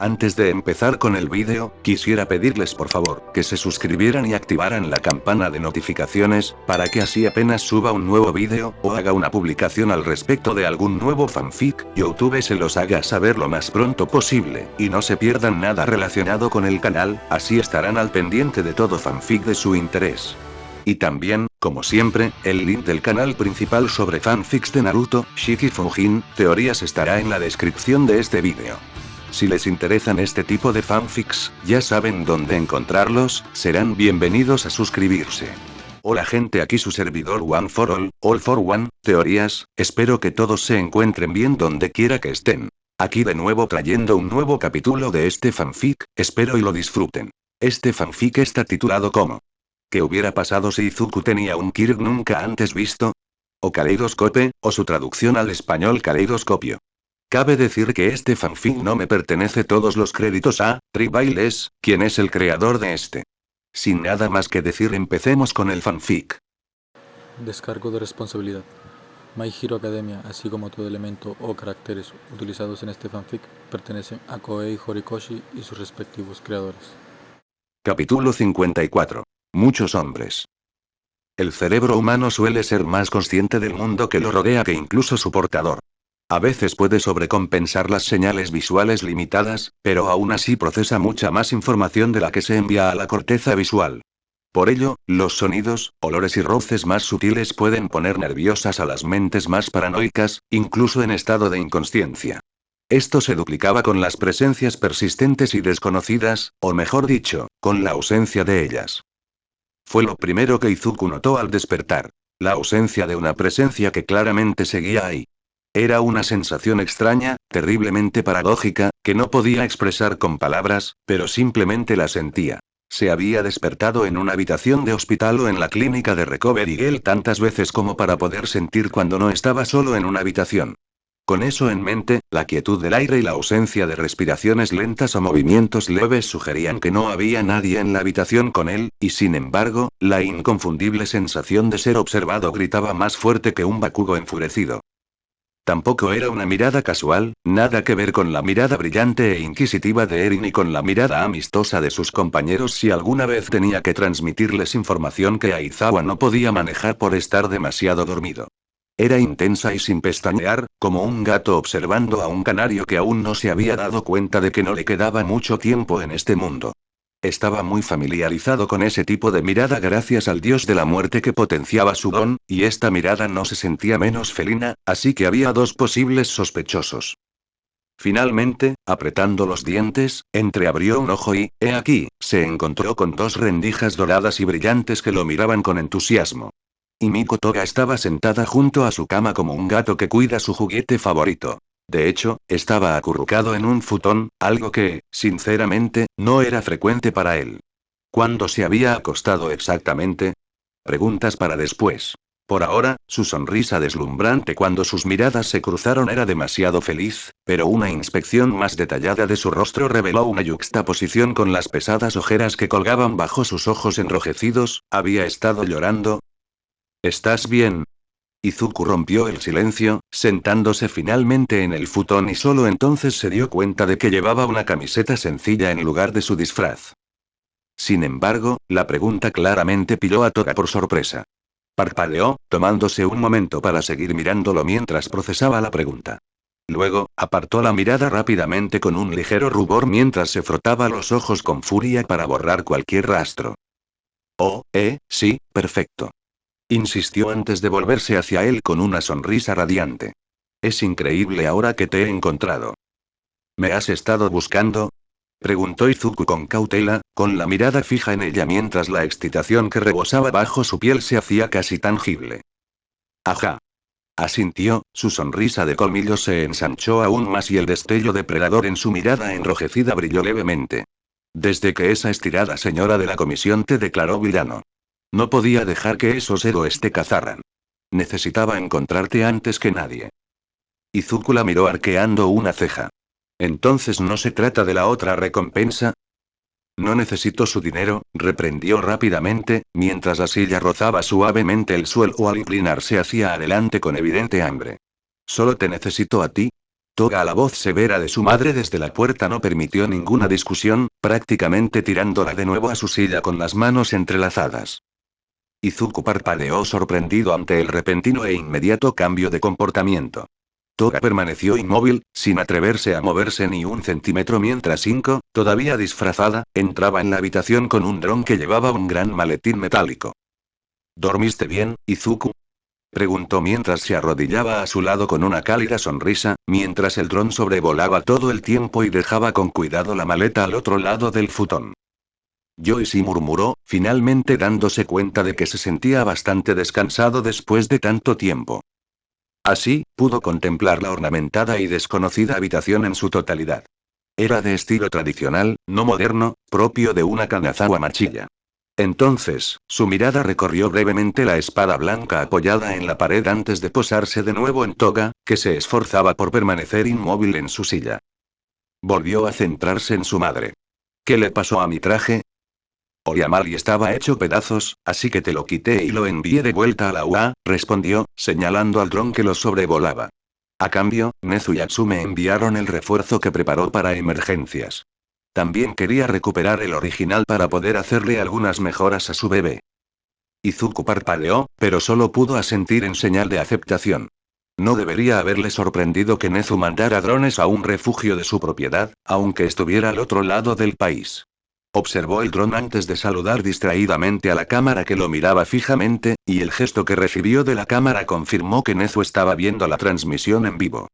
Antes de empezar con el vídeo, quisiera pedirles por favor, que se suscribieran y activaran la campana de notificaciones, para que así apenas suba un nuevo vídeo, o haga una publicación al respecto de algún nuevo fanfic, YouTube se los haga saber lo más pronto posible, y no se pierdan nada relacionado con el canal, así estarán al pendiente de todo fanfic de su interés. Y también, como siempre, el link del canal principal sobre fanfics de Naruto, Shiki Fujin, teorías estará en la descripción de este vídeo. Si les interesan este tipo de fanfics, ya saben dónde encontrarlos, serán bienvenidos a suscribirse. Hola gente, aquí su servidor One for All for One, teorías, espero que todos se encuentren bien donde quiera que estén. Aquí de nuevo trayendo un nuevo capítulo de este fanfic, espero y lo disfruten. Este fanfic está titulado como ¿qué hubiera pasado si Izuku tenía un Kirk nunca antes visto? O Kaleidoscope, o su traducción al español caleidoscopio. Cabe decir que este fanfic no me pertenece, todos los créditos a Tribailes, quien es el creador de este. Sin nada más que decir, empecemos con el fanfic. Descargo de responsabilidad. My Hero Academia, así como todo elemento o caracteres utilizados en este fanfic, pertenecen a Koei Horikoshi y sus respectivos creadores. Capítulo 54. Muchos hombres. El cerebro humano suele ser más consciente del mundo que lo rodea que incluso su portador. A veces puede sobrecompensar las señales visuales limitadas, pero aún así procesa mucha más información de la que se envía a la corteza visual. Por ello, los sonidos, olores y roces más sutiles pueden poner nerviosas a las mentes más paranoicas, incluso en estado de inconsciencia. Esto se duplicaba con las presencias persistentes y desconocidas, o mejor dicho, con la ausencia de ellas. Fue lo primero que Izuku notó al despertar. La ausencia de una presencia que claramente seguía ahí. Era una sensación extraña, terriblemente paradójica, que no podía expresar con palabras, pero simplemente la sentía. Se había despertado en una habitación de hospital o en la clínica de Recovery Girl tantas veces como para poder sentir cuando no estaba solo en una habitación. Con eso en mente, la quietud del aire y la ausencia de respiraciones lentas o movimientos leves sugerían que no había nadie en la habitación con él, y sin embargo, la inconfundible sensación de ser observado gritaba más fuerte que un Bakugo enfurecido. Tampoco era una mirada casual, nada que ver con la mirada brillante e inquisitiva de Eri ni con la mirada amistosa de sus compañeros si alguna vez tenía que transmitirles información que Aizawa no podía manejar por estar demasiado dormido. Era intensa y sin pestañear, como un gato observando a un canario que aún no se había dado cuenta de que no le quedaba mucho tiempo en este mundo. Estaba muy familiarizado con ese tipo de mirada gracias al dios de la muerte que potenciaba su don, y esta mirada no se sentía menos felina, así que había dos posibles sospechosos. Finalmente, apretando los dientes, entreabrió un ojo y, he aquí, se encontró con dos rendijas doradas y brillantes que lo miraban con entusiasmo. Y Miko Toga estaba sentada junto a su cama como un gato que cuida su juguete favorito. De hecho, estaba acurrucado en un futón, algo que, sinceramente, no era frecuente para él. ¿Cuándo se había acostado exactamente? Preguntas para después. Por ahora, su sonrisa deslumbrante cuando sus miradas se cruzaron era demasiado feliz, pero una inspección más detallada de su rostro reveló una yuxtaposición con las pesadas ojeras que colgaban bajo sus ojos enrojecidos. ¿Había estado llorando? ¿Estás bien? Izuku rompió el silencio, sentándose finalmente en el futón y solo entonces se dio cuenta de que llevaba una camiseta sencilla en lugar de su disfraz. Sin embargo, la pregunta claramente pilló a Toga por sorpresa. Parpadeó, tomándose un momento para seguir mirándolo mientras procesaba la pregunta. Luego, apartó la mirada rápidamente con un ligero rubor mientras se frotaba los ojos con furia para borrar cualquier rastro. Oh, sí, perfecto. Insistió antes de volverse hacia él con una sonrisa radiante. Es increíble ahora que te he encontrado. ¿Me has estado buscando? Preguntó Izuku con cautela, con la mirada fija en ella mientras la excitación que rebosaba bajo su piel se hacía casi tangible. Ajá. Asintió, su sonrisa de colmillos se ensanchó aún más y el destello depredador en su mirada enrojecida brilló levemente. Desde que esa estirada señora de la comisión te declaró villano. No podía dejar que esos héroes te cazaran. Necesitaba encontrarte antes que nadie. Izuku la miró arqueando una ceja. ¿Entonces no se trata de la otra recompensa? No necesito su dinero, reprendió rápidamente, mientras la silla rozaba suavemente el suelo al inclinarse hacia adelante con evidente hambre. Solo te necesito a ti. Toga, la voz severa de su madre desde la puerta no permitió ninguna discusión, prácticamente tirándola de nuevo a su silla con las manos entrelazadas. Izuku parpadeó sorprendido ante el repentino e inmediato cambio de comportamiento. Toga permaneció inmóvil, sin atreverse a moverse ni un centímetro mientras Inko, todavía disfrazada, entraba en la habitación con un dron que llevaba un gran maletín metálico. ¿Dormiste bien, Izuku?, preguntó mientras se arrodillaba a su lado con una cálida sonrisa, mientras el dron sobrevolaba todo el tiempo y dejaba con cuidado la maleta al otro lado del futón. Joyce murmuró, finalmente dándose cuenta de que se sentía bastante descansado después de tanto tiempo. Así, pudo contemplar la ornamentada y desconocida habitación en su totalidad. Era de estilo tradicional, no moderno, propio de una Kanazawa Machiya. Entonces, su mirada recorrió brevemente la espada blanca apoyada en la pared antes de posarse de nuevo en Toga, que se esforzaba por permanecer inmóvil en su silla. Volvió a centrarse en su madre. ¿Qué le pasó a mi traje? Oyamari estaba hecho pedazos, así que te lo quité y lo envié de vuelta a la UA, respondió, señalando al dron que lo sobrevolaba. A cambio, Nezu y Atsume enviaron el refuerzo que preparó para emergencias. También quería recuperar el original para poder hacerle algunas mejoras a su bebé. Izuku parpadeó, pero solo pudo asentir en señal de aceptación. No debería haberle sorprendido que Nezu mandara drones a un refugio de su propiedad, aunque estuviera al otro lado del país. Observó el dron antes de saludar distraídamente a la cámara que lo miraba fijamente, y el gesto que recibió de la cámara confirmó que Nezu estaba viendo la transmisión en vivo.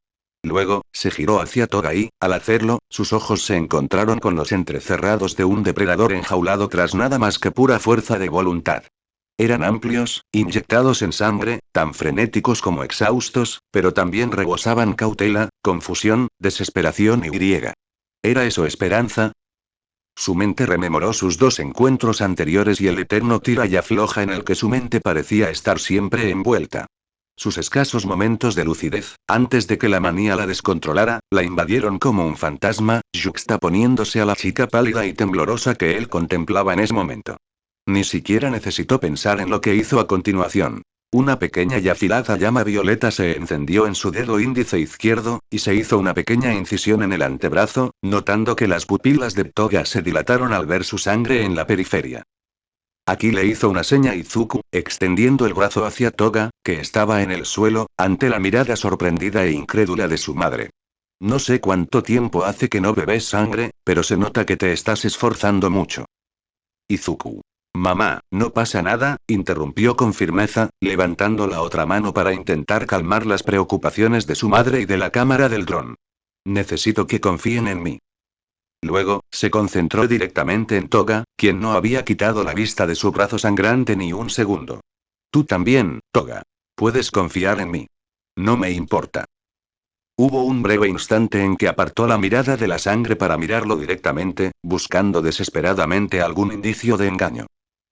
Luego, se giró hacia Toga y, al hacerlo, sus ojos se encontraron con los entrecerrados de un depredador enjaulado tras nada más que pura fuerza de voluntad. Eran amplios, inyectados en sangre, tan frenéticos como exhaustos, pero también rebosaban cautela, confusión, desesperación y griega. ¿Era eso esperanza? Su mente rememoró sus dos encuentros anteriores y el eterno tira y afloja en el que su mente parecía estar siempre envuelta. Sus escasos momentos de lucidez, antes de que la manía la descontrolara, la invadieron como un fantasma, yuxtaponiéndose a la chica pálida y temblorosa que él contemplaba en ese momento. Ni siquiera necesitó pensar en lo que hizo a continuación. Una pequeña y afilada llama violeta se encendió en su dedo índice izquierdo, y se hizo una pequeña incisión en el antebrazo, notando que las pupilas de Toga se dilataron al ver su sangre en la periferia. Aquí le hizo una seña Izuku, extendiendo el brazo hacia Toga, que estaba en el suelo, ante la mirada sorprendida e incrédula de su madre. No sé cuánto tiempo hace que no bebes sangre, pero se nota que te estás esforzando mucho. Izuku. Mamá, no pasa nada, interrumpió con firmeza, levantando la otra mano para intentar calmar las preocupaciones de su madre y de la cámara del dron. Necesito que confíen en mí. Luego, se concentró directamente en Toga, quien no había quitado la vista de su brazo sangrante ni un segundo. Tú también, Toga. Puedes confiar en mí. No me importa. Hubo un breve instante en que apartó la mirada de la sangre para mirarlo directamente, buscando desesperadamente algún indicio de engaño.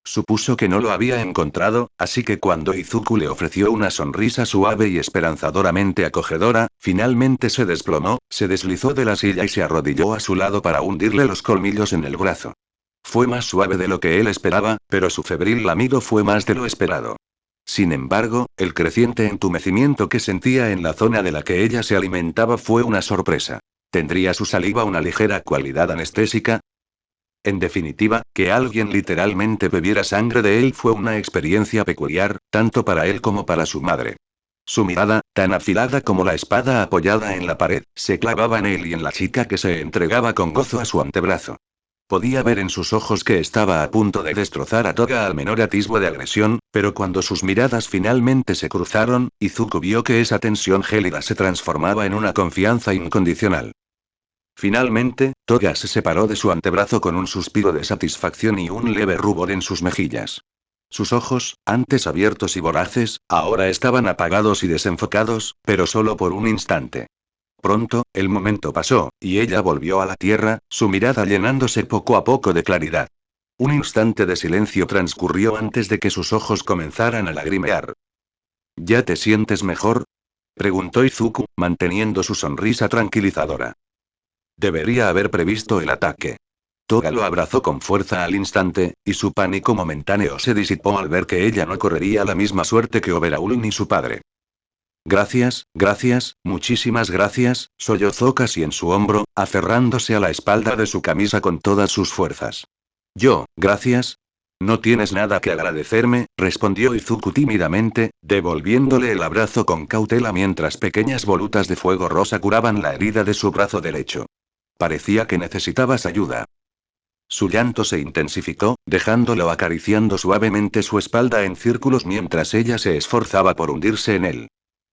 Supuso que no lo había encontrado, así que cuando Izuku le ofreció una sonrisa suave y esperanzadoramente acogedora, finalmente se desplomó, se deslizó de la silla y se arrodilló a su lado para hundirle los colmillos en el brazo. Fue más suave de lo que él esperaba, pero su febril lamido fue más de lo esperado. Sin embargo, el creciente entumecimiento que sentía en la zona de la que ella se alimentaba fue una sorpresa. ¿Tendría su saliva una ligera cualidad anestésica? En definitiva, que alguien literalmente bebiera sangre de él fue una experiencia peculiar, tanto para él como para su madre. Su mirada, tan afilada como la espada apoyada en la pared, se clavaba en él y en la chica que se entregaba con gozo a su antebrazo. Podía ver en sus ojos que estaba a punto de destrozar a Toga al menor atisbo de agresión, pero cuando sus miradas finalmente se cruzaron, Izuku vio que esa tensión gélida se transformaba en una confianza incondicional. Finalmente, Toga se separó de su antebrazo con un suspiro de satisfacción y un leve rubor en sus mejillas. Sus ojos, antes abiertos y voraces, ahora estaban apagados y desenfocados, pero solo por un instante. Pronto, el momento pasó, y ella volvió a la tierra, su mirada llenándose poco a poco de claridad. Un instante de silencio transcurrió antes de que sus ojos comenzaran a lagrimear. ¿Ya te sientes mejor?, preguntó Izuku, manteniendo su sonrisa tranquilizadora. Debería haber previsto el ataque. Toga lo abrazó con fuerza al instante, y su pánico momentáneo se disipó al ver que ella no correría la misma suerte que Overhaul ni su padre. Gracias, gracias, muchísimas gracias, sollozó casi en su hombro, aferrándose a la espalda de su camisa con todas sus fuerzas. Gracias. No tienes nada que agradecerme, respondió Izuku tímidamente, devolviéndole el abrazo con cautela mientras pequeñas volutas de fuego rosa curaban la herida de su brazo derecho. Parecía que necesitabas ayuda. Su llanto se intensificó, dejándolo acariciando suavemente su espalda en círculos mientras ella se esforzaba por hundirse en él.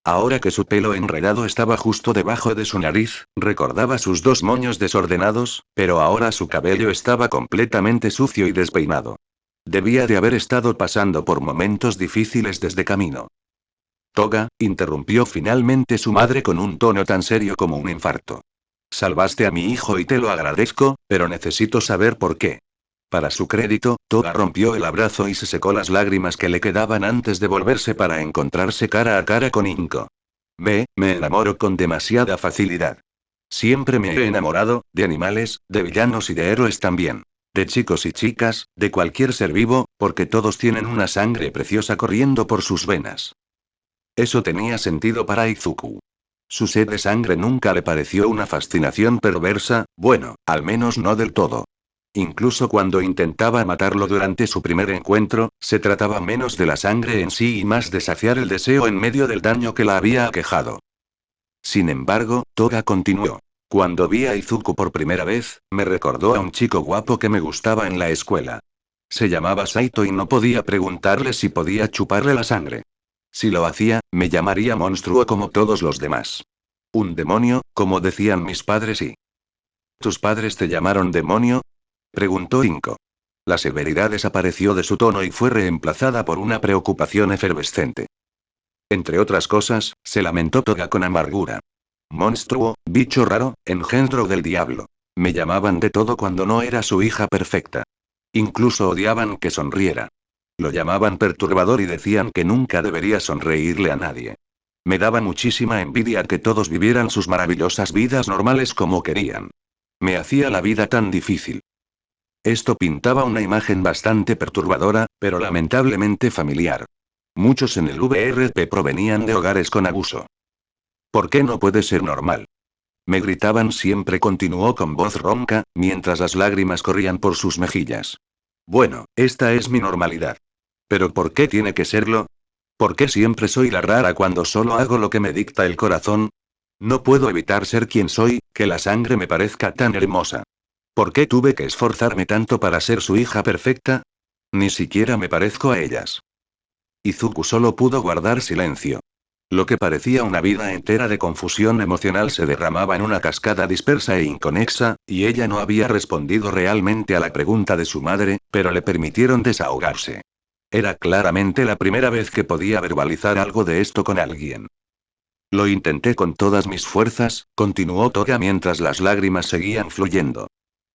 Ahora que su pelo enredado estaba justo debajo de su nariz, recordaba sus dos moños desordenados, pero ahora su cabello estaba completamente sucio y despeinado. Debía de haber estado pasando por momentos difíciles desde camino. Toga, interrumpió finalmente su madre con un tono tan serio como un infarto. Salvaste a mi hijo y te lo agradezco, pero necesito saber por qué. Para su crédito, Toga rompió el abrazo y se secó las lágrimas que le quedaban antes de volverse para encontrarse cara a cara con Inko. Me enamoro con demasiada facilidad. Siempre me he enamorado, de animales, de villanos y de héroes también. De chicos y chicas, de cualquier ser vivo, porque todos tienen una sangre preciosa corriendo por sus venas. Eso tenía sentido para Izuku. Su sed de sangre nunca le pareció una fascinación perversa, bueno, al menos no del todo. Incluso cuando intentaba matarlo durante su primer encuentro, se trataba menos de la sangre en sí y más de saciar el deseo en medio del daño que la había aquejado. Sin embargo, Toga continuó. Cuando vi a Izuku por primera vez, me recordó a un chico guapo que me gustaba en la escuela. Se llamaba Saito y no podía preguntarle si podía chuparle la sangre. Si lo hacía, me llamaría monstruo como todos los demás. Un demonio, como decían mis padres y... ¿Tus padres te llamaron demonio? Preguntó Inko. La severidad desapareció de su tono y fue reemplazada por una preocupación efervescente. Entre otras cosas, se lamentó Toga con amargura. Monstruo, bicho raro, engendro del diablo. Me llamaban de todo cuando no era su hija perfecta. Incluso odiaban que sonriera. Lo llamaban perturbador y decían que nunca debería sonreírle a nadie. Me daba muchísima envidia que todos vivieran sus maravillosas vidas normales como querían. Me hacía la vida tan difícil. Esto pintaba una imagen bastante perturbadora, pero lamentablemente familiar. Muchos en el VRP provenían de hogares con abuso. ¿Por qué no puede ser normal? Me gritaban siempre, continuó con voz ronca, mientras las lágrimas corrían por sus mejillas. Bueno, esta es mi normalidad. ¿Pero por qué tiene que serlo? ¿Por qué siempre soy la rara cuando solo hago lo que me dicta el corazón? No puedo evitar ser quien soy, que la sangre me parezca tan hermosa. ¿Por qué tuve que esforzarme tanto para ser su hija perfecta? Ni siquiera me parezco a ellas. Izuku solo pudo guardar silencio. Lo que parecía una vida entera de confusión emocional se derramaba en una cascada dispersa e inconexa, y ella no había respondido realmente a la pregunta de su madre, pero le permitieron desahogarse. Era claramente la primera vez que podía verbalizar algo de esto con alguien. Lo intenté con todas mis fuerzas, continuó Toga mientras las lágrimas seguían fluyendo.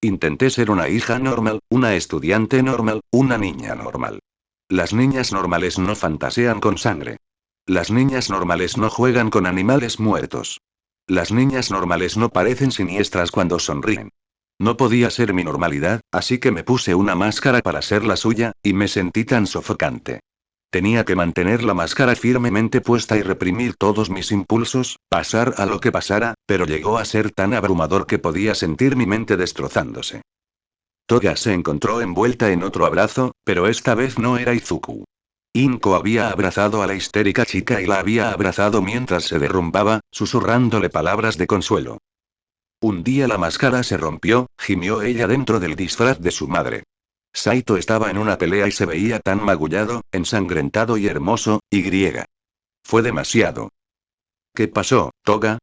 Intenté ser una hija normal, una estudiante normal, una niña normal. Las niñas normales no fantasean con sangre. Las niñas normales no juegan con animales muertos. Las niñas normales no parecen siniestras cuando sonríen. No podía ser mi normalidad, así que me puse una máscara para ser la suya, y me sentí tan sofocante. Tenía que mantener la máscara firmemente puesta y reprimir todos mis impulsos, pasar a lo que pasara, pero llegó a ser tan abrumador que podía sentir mi mente destrozándose. Toga se encontró envuelta en otro abrazo, pero esta vez no era Izuku. Inko había abrazado a la histérica chica y la había abrazado mientras se derrumbaba, susurrándole palabras de consuelo. Un día la máscara se rompió, gimió ella dentro del disfraz de su madre. Saito estaba en una pelea y se veía tan magullado, ensangrentado y hermoso, y griega. Fue demasiado. ¿Qué pasó, Toga?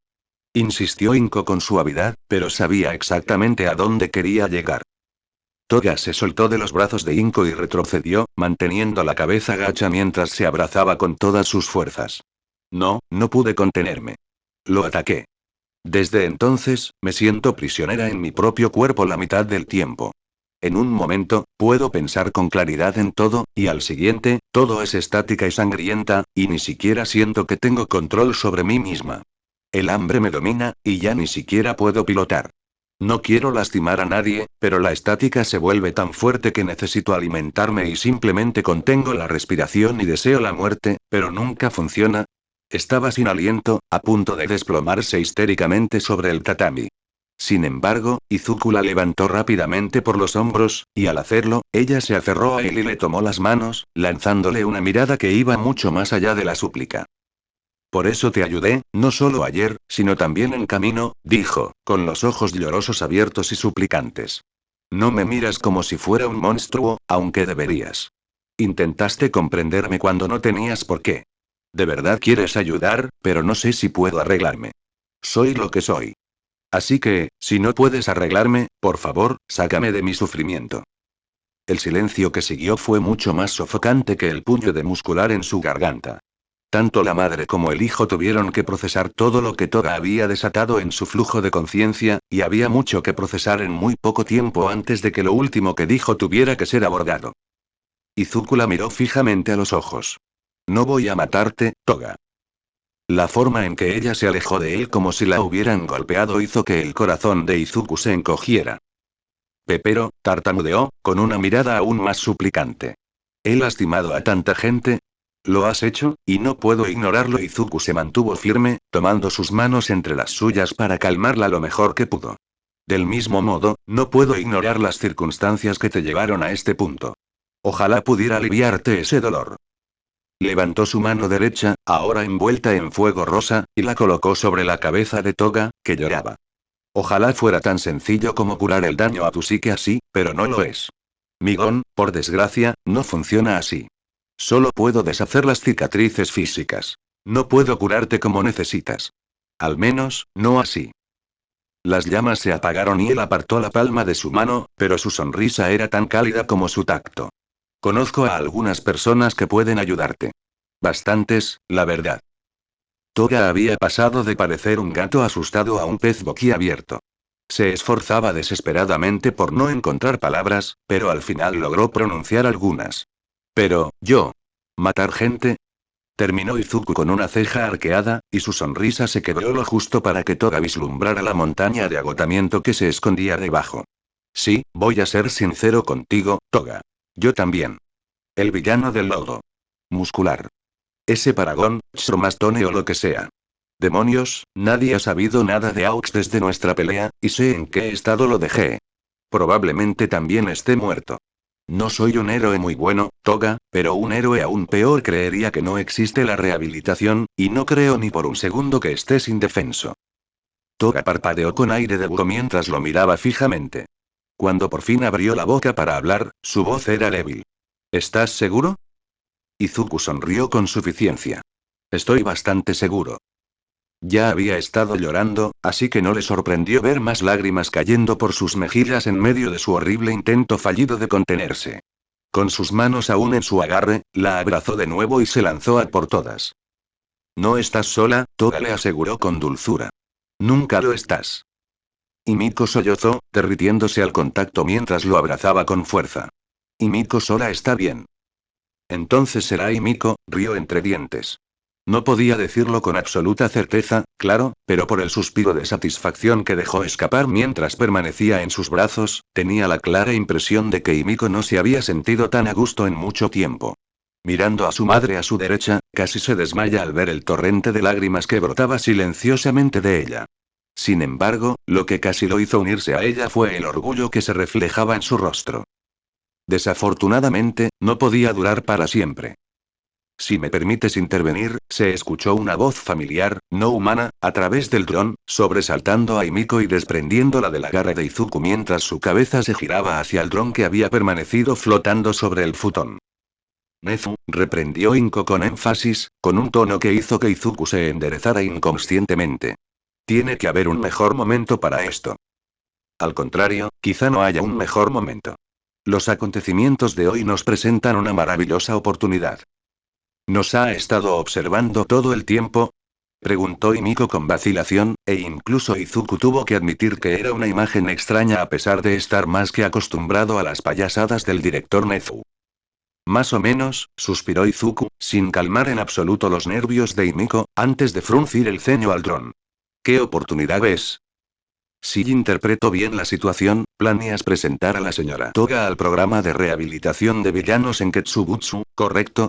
Insistió Inko con suavidad, pero sabía exactamente a dónde quería llegar. Toga se soltó de los brazos de Inko y retrocedió, manteniendo la cabeza gacha mientras se abrazaba con todas sus fuerzas. No pude contenerme. Lo ataqué. Desde entonces, me siento prisionera en mi propio cuerpo la mitad del tiempo. En un momento, puedo pensar con claridad en todo, y al siguiente, todo es estática y sangrienta, y ni siquiera siento que tengo control sobre mí misma. El hambre me domina, y ya ni siquiera puedo pilotar. No quiero lastimar a nadie, pero la estática se vuelve tan fuerte que necesito alimentarme y simplemente contengo la respiración y deseo la muerte, pero nunca funciona. Estaba sin aliento, a punto de desplomarse histéricamente sobre el tatami. Sin embargo, Izuku la levantó rápidamente por los hombros, y al hacerlo, ella se aferró a él y le tomó las manos, lanzándole una mirada que iba mucho más allá de la súplica. Por eso te ayudé, no solo ayer, sino también en camino, dijo, con los ojos llorosos abiertos y suplicantes. No me miras como si fuera un monstruo, aunque deberías. Intentaste comprenderme cuando no tenías por qué. De verdad quieres ayudar, pero no sé si puedo arreglarme. Soy lo que soy. Así que, si no puedes arreglarme, por favor, sácame de mi sufrimiento. El silencio que siguió fue mucho más sofocante que el puño de muscular en su garganta. Tanto la madre como el hijo tuvieron que procesar todo lo que Toga había desatado en su flujo de conciencia, y había mucho que procesar en muy poco tiempo antes de que lo último que dijo tuviera que ser abordado. Izuku la miró fijamente a los ojos. No voy a matarte, Toga. La forma en que ella se alejó de él como si la hubieran golpeado hizo que el corazón de Izuku se encogiera. Pepero, tartamudeó, con una mirada aún más suplicante. ¿He lastimado a tanta gente? Lo has hecho, y no puedo ignorarlo. Izuku se mantuvo firme, tomando sus manos entre las suyas para calmarla lo mejor que pudo. Del mismo modo, no puedo ignorar las circunstancias que te llevaron a este punto. Ojalá pudiera aliviarte ese dolor. Levantó su mano derecha, ahora envuelta en fuego rosa, y la colocó sobre la cabeza de Toga, que lloraba. Ojalá fuera tan sencillo como curar el daño a tu psique así, pero no lo es. Migón, por desgracia, no funciona así. Solo puedo deshacer las cicatrices físicas. No puedo curarte como necesitas. Al menos, no así. Las llamas se apagaron y él apartó la palma de su mano, pero su sonrisa era tan cálida como su tacto. Conozco a algunas personas que pueden ayudarte. Bastantes, la verdad. Toga había pasado de parecer un gato asustado a un pez boquiabierto. Se esforzaba desesperadamente por no encontrar palabras, pero al final logró pronunciar algunas. Pero, yo. ¿Matar gente? Terminó Izuku con una ceja arqueada, y su sonrisa se quebró lo justo para que Toga vislumbrara la montaña de agotamiento que se escondía debajo. Sí, voy a ser sincero contigo, Toga. Yo también. El villano del lodo. Muscular. Ese paragón, Shromastone o lo que sea. Demonios, nadie ha sabido nada de Aux desde nuestra pelea, y sé en qué estado lo dejé. Probablemente también esté muerto. No soy un héroe muy bueno, Toga, pero un héroe aún peor creería que no existe la rehabilitación, y no creo ni por un segundo que estés indefenso. Toga parpadeó con aire de búho mientras lo miraba fijamente. Cuando por fin abrió la boca para hablar, su voz era débil. ¿Estás seguro? Izuku sonrió con suficiencia. Estoy bastante seguro. Ya había estado llorando, así que no le sorprendió ver más lágrimas cayendo por sus mejillas en medio de su horrible intento fallido de contenerse. Con sus manos aún en su agarre, la abrazó de nuevo y se lanzó a por todas. No estás sola, Toga le aseguró con dulzura. Nunca lo estás. Y Miko sollozó, derritiéndose al contacto mientras lo abrazaba con fuerza. Y Miko sola está bien. Entonces será Himiko, rió entre dientes. No podía decirlo con absoluta certeza, claro, pero por el suspiro de satisfacción que dejó escapar mientras permanecía en sus brazos, tenía la clara impresión de que Himiko no se había sentido tan a gusto en mucho tiempo. Mirando a su madre a su derecha, casi se desmaya al ver el torrente de lágrimas que brotaba silenciosamente de ella. Sin embargo, lo que casi lo hizo unirse a ella fue el orgullo que se reflejaba en su rostro. Desafortunadamente, no podía durar para siempre. Si me permites intervenir, se escuchó una voz familiar, no humana, a través del dron, sobresaltando a Himiko y desprendiéndola del agarre de Izuku mientras su cabeza se giraba hacia el dron que había permanecido flotando sobre el futón. Nezu, reprendió Inko con énfasis, con un tono que hizo que Izuku se enderezara inconscientemente. Tiene que haber un mejor momento para esto. Al contrario, quizá no haya un mejor momento. Los acontecimientos de hoy nos presentan una maravillosa oportunidad. ¿Nos ha estado observando todo el tiempo? Preguntó Himiko con vacilación, e incluso Izuku tuvo que admitir que era una imagen extraña a pesar de estar más que acostumbrado a las payasadas del director Nezu. Más o menos, suspiró Izuku, sin calmar en absoluto los nervios de Himiko, antes de fruncir el ceño al dron. ¿Qué oportunidad ves? Si interpreto bien la situación, planeas presentar a la señora Toga al programa de rehabilitación de villanos en Ketsubutsu, ¿correcto?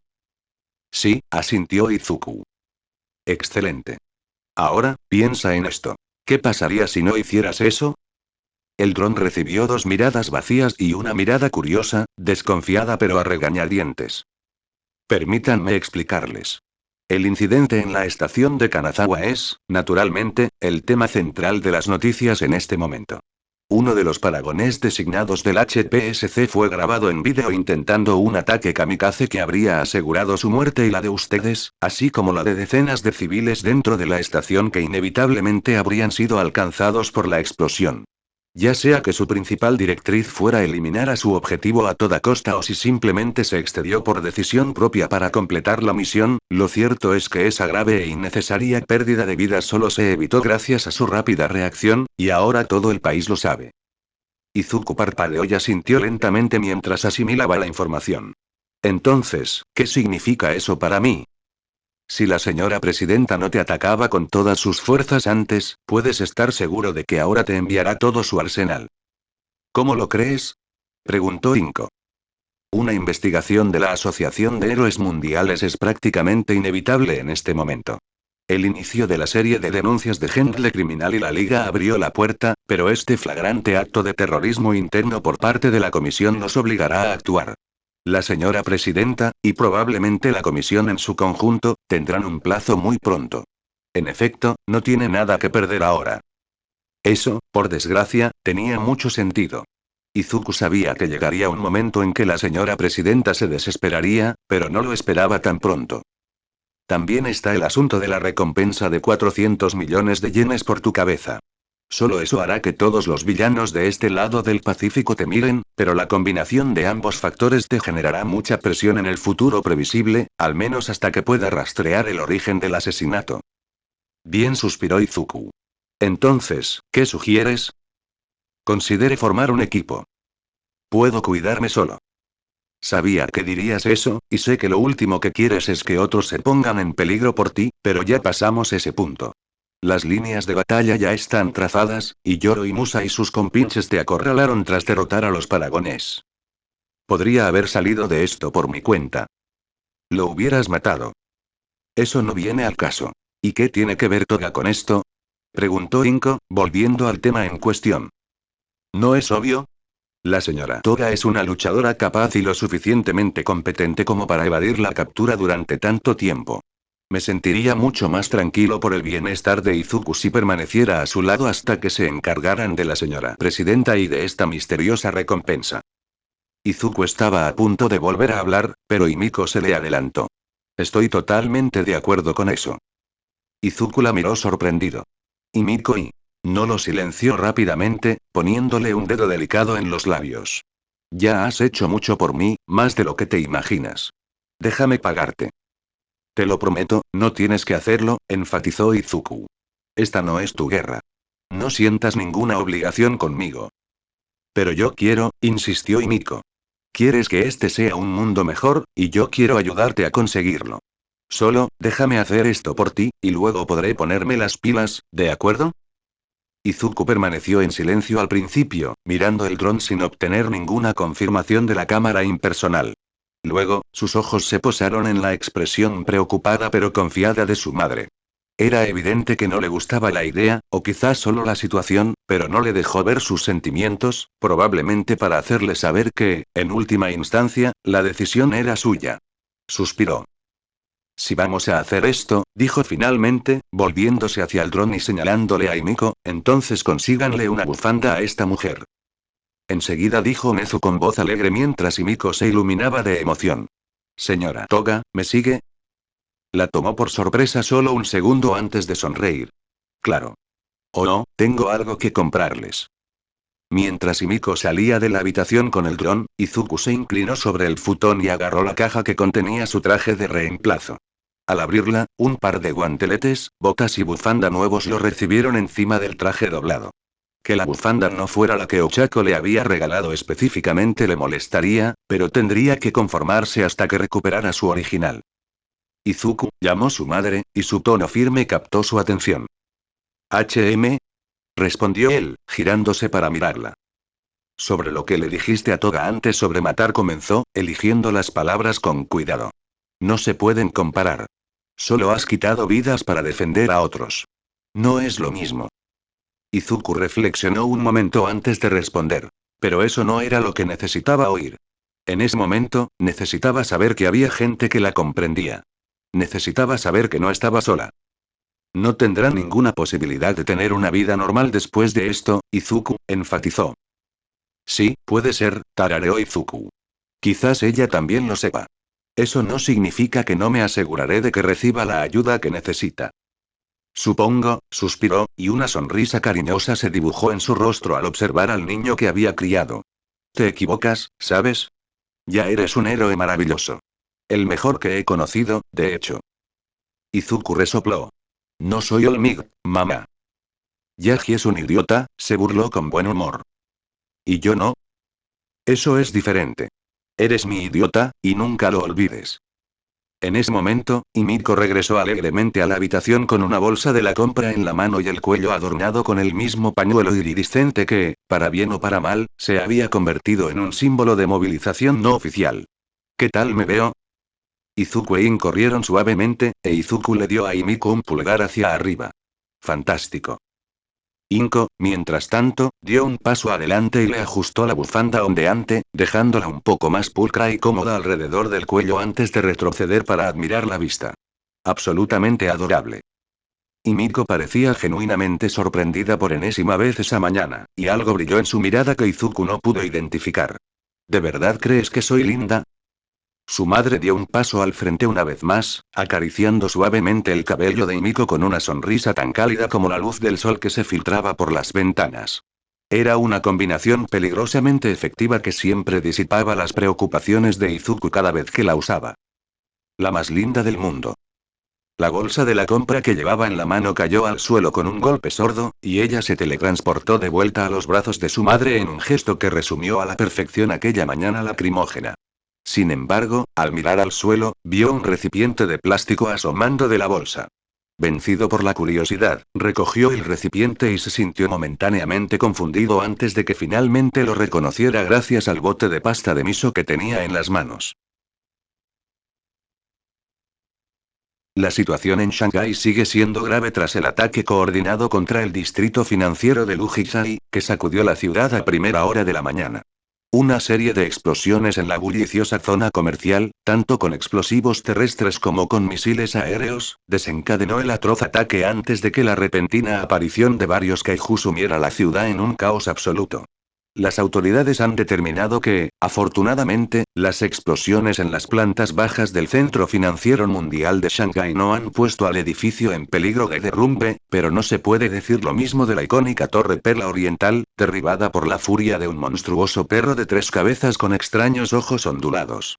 Sí, asintió Izuku. Excelente. Ahora, piensa en esto. ¿Qué pasaría si no hicieras eso? El dron recibió dos miradas vacías y una mirada curiosa, desconfiada pero a regañadientes. Permítanme explicarles. El incidente en la estación de Kanazawa es, naturalmente, el tema central de las noticias en este momento. Uno de los paragones designados del HPSC fue grabado en vídeo intentando un ataque kamikaze que habría asegurado su muerte y la de ustedes, así como la de decenas de civiles dentro de la estación que inevitablemente habrían sido alcanzados por la explosión. Ya sea que su principal directriz fuera eliminar a su objetivo a toda costa o si simplemente se excedió por decisión propia para completar la misión, lo cierto es que esa grave e innecesaria pérdida de vidas solo se evitó gracias a su rápida reacción, y ahora todo el país lo sabe. Izuku parpadeó y asintió lentamente mientras asimilaba la información. Entonces, ¿qué significa eso para mí? Si la señora presidenta no te atacaba con todas sus fuerzas antes, puedes estar seguro de que ahora te enviará todo su arsenal. ¿Cómo lo crees? Preguntó Inko. Una investigación de la Asociación de Héroes Mundiales es prácticamente inevitable en este momento. El inicio de la serie de denuncias de gente criminal y la Liga abrió la puerta, pero este flagrante acto de terrorismo interno por parte de la comisión nos obligará a actuar. La señora presidenta, y probablemente la comisión en su conjunto, tendrán un plazo muy pronto. En efecto, no tiene nada que perder ahora. Eso, por desgracia, tenía mucho sentido. Izuku sabía que llegaría un momento en que la señora presidenta se desesperaría, pero no lo esperaba tan pronto. También está el asunto de la recompensa de 400 millones de yenes por tu cabeza. Solo eso hará que todos los villanos de este lado del Pacífico te miren, pero la combinación de ambos factores te generará mucha presión en el futuro previsible, al menos hasta que pueda rastrear el origen del asesinato. Bien, suspiró Izuku. Entonces, ¿qué sugieres? Considere formar un equipo. Puedo cuidarme solo. Sabía que dirías eso, y sé que lo último que quieres es que otros se pongan en peligro por ti, pero ya pasamos ese punto. Las líneas de batalla ya están trazadas, y Yoro y Musa y sus compinches te acorralaron tras derrotar a los paragones. Podría haber salido de esto por mi cuenta. Lo hubieras matado. Eso no viene al caso. ¿Y qué tiene que ver Toga con esto? Preguntó Inko, volviendo al tema en cuestión. ¿No es obvio? La señora Toga es una luchadora capaz y lo suficientemente competente como para evadir la captura durante tanto tiempo. Me sentiría mucho más tranquilo por el bienestar de Izuku si permaneciera a su lado hasta que se encargaran de la señora presidenta y de esta misteriosa recompensa. Izuku estaba a punto de volver a hablar, pero Himiko se le adelantó. Estoy totalmente de acuerdo con eso. Izuku la miró sorprendido. Himiko no lo silenció rápidamente, poniéndole un dedo delicado en los labios. Ya has hecho mucho por mí, más de lo que te imaginas. Déjame pagarte. Te lo prometo, no tienes que hacerlo, enfatizó Izuku. Esta no es tu guerra. No sientas ninguna obligación conmigo. Pero yo quiero, insistió Himiko. Quieres que este sea un mundo mejor, y yo quiero ayudarte a conseguirlo. Solo, déjame hacer esto por ti, y luego podré ponerme las pilas, ¿de acuerdo? Izuku permaneció en silencio al principio, mirando el dron sin obtener ninguna confirmación de la cámara impersonal. Luego, sus ojos se posaron en la expresión preocupada pero confiada de su madre. Era evidente que no le gustaba la idea, o quizás solo la situación, pero no le dejó ver sus sentimientos, probablemente para hacerle saber que, en última instancia, la decisión era suya. Suspiró. Si vamos a hacer esto, dijo finalmente, volviéndose hacia el dron y señalándole a Himiko, entonces consíganle una bufanda a esta mujer. Enseguida dijo Nezu con voz alegre mientras Himiko se iluminaba de emoción. Señora Toga, ¿me sigue? La tomó por sorpresa solo un segundo antes de sonreír. Claro. Oh no, tengo algo que comprarles. Mientras Himiko salía de la habitación con el dron, Izuku se inclinó sobre el futón y agarró la caja que contenía su traje de reemplazo. Al abrirla, un par de guanteletes, botas y bufanda nuevos lo recibieron encima del traje doblado. Que la bufanda no fuera la que Ochako le había regalado específicamente le molestaría, pero tendría que conformarse hasta que recuperara su original. Izuku, llamó su madre, y su tono firme captó su atención. «¿HM?» respondió él, girándose para mirarla. Sobre lo que le dijiste a Toga antes sobre matar comenzó, eligiendo las palabras con cuidado. No se pueden comparar. Solo has quitado vidas para defender a otros. No es lo mismo. Izuku reflexionó un momento antes de responder. Pero eso no era lo que necesitaba oír. En ese momento, necesitaba saber que había gente que la comprendía. Necesitaba saber que no estaba sola. No tendrá ninguna posibilidad de tener una vida normal después de esto, Izuku enfatizó. Sí, puede ser, tarareó Izuku. Quizás ella también lo sepa. Eso no significa que no me aseguraré de que reciba la ayuda que necesita. Supongo, suspiró, y una sonrisa cariñosa se dibujó en su rostro al observar al niño que había criado. Te equivocas, ¿sabes? Ya eres un héroe maravilloso. El mejor que he conocido, de hecho. Izuku resopló. No soy Olmig, mamá. Yagi es un idiota, se burló con buen humor. ¿Y yo no? Eso es diferente. Eres mi idiota, y nunca lo olvides. En ese momento, Himiko regresó alegremente a la habitación con una bolsa de la compra en la mano y el cuello adornado con el mismo pañuelo iridiscente que, para bien o para mal, se había convertido en un símbolo de movilización no oficial. ¿Qué tal me veo? Izuku e In corrieron suavemente, e Izuku le dio a Himiko un pulgar hacia arriba. Fantástico. Inko, mientras tanto, dio un paso adelante y le ajustó la bufanda ondeante, dejándola un poco más pulcra y cómoda alrededor del cuello antes de retroceder para admirar la vista. Absolutamente adorable. Himiko parecía genuinamente sorprendida por enésima vez esa mañana, y algo brilló en su mirada que Izuku no pudo identificar. ¿De verdad crees que soy linda? Su madre dio un paso al frente una vez más, acariciando suavemente el cabello de Himiko con una sonrisa tan cálida como la luz del sol que se filtraba por las ventanas. Era una combinación peligrosamente efectiva que siempre disipaba las preocupaciones de Izuku cada vez que la usaba. La más linda del mundo. La bolsa de la compra que llevaba en la mano cayó al suelo con un golpe sordo, y ella se teletransportó de vuelta a los brazos de su madre en un gesto que resumió a la perfección aquella mañana lacrimógena. Sin embargo, al mirar al suelo, vio un recipiente de plástico asomando de la bolsa. Vencido por la curiosidad, recogió el recipiente y se sintió momentáneamente confundido antes de que finalmente lo reconociera gracias al bote de pasta de miso que tenía en las manos. La situación en Shanghái sigue siendo grave tras el ataque coordinado contra el distrito financiero de Lujisai, que sacudió la ciudad a primera hora de la mañana. Una serie de explosiones en la bulliciosa zona comercial, tanto con explosivos terrestres como con misiles aéreos, desencadenó el atroz ataque antes de que la repentina aparición de varios kaiju sumiera la ciudad en un caos absoluto. Las autoridades han determinado que, afortunadamente, las explosiones en las plantas bajas del Centro Financiero Mundial de Shanghái no han puesto al edificio en peligro de derrumbe, pero no se puede decir lo mismo de la icónica Torre Perla Oriental, derribada por la furia de un monstruoso perro de 3 cabezas con extraños ojos ondulados.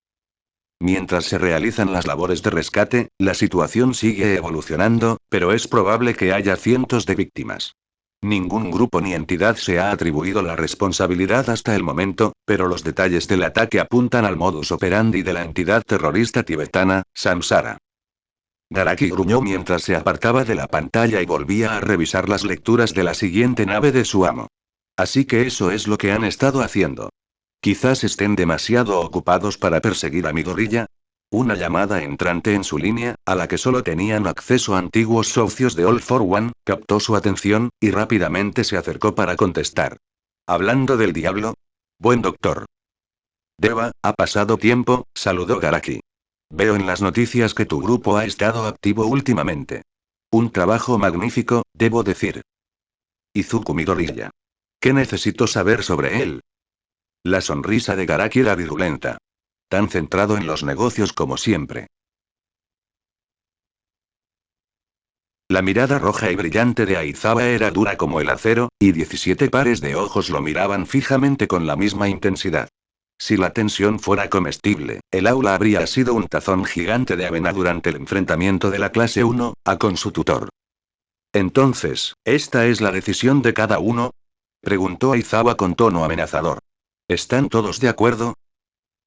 Mientras se realizan las labores de rescate, la situación sigue evolucionando, pero es probable que haya cientos de víctimas. Ningún grupo ni entidad se ha atribuido la responsabilidad hasta el momento, pero los detalles del ataque apuntan al modus operandi de la entidad terrorista tibetana, Samsara. Garaki gruñó mientras se apartaba de la pantalla y volvía a revisar las lecturas de la siguiente nave de su amo. Así que eso es lo que han estado haciendo. Quizás estén demasiado ocupados para perseguir a Midoriya. Una llamada entrante en su línea, a la que solo tenían acceso antiguos socios de All for One, captó su atención, y rápidamente se acercó para contestar. ¿Hablando del diablo? Buen doctor. Deva, ha pasado tiempo, saludó Garaki. Veo en las noticias que tu grupo ha estado activo últimamente. Un trabajo magnífico, debo decir. Izuku Midoriya. ¿Qué necesito saber sobre él? La sonrisa de Garaki era virulenta. Tan centrado en los negocios como siempre. La mirada roja y brillante de Aizawa era dura como el acero, y 17 pares de ojos lo miraban fijamente con la misma intensidad. Si la tensión fuera comestible, el aula habría sido un tazón gigante de avena durante el enfrentamiento de la clase 1A con su tutor. Entonces, ¿esta es la decisión de cada uno? Preguntó Aizawa con tono amenazador. ¿Están todos de acuerdo?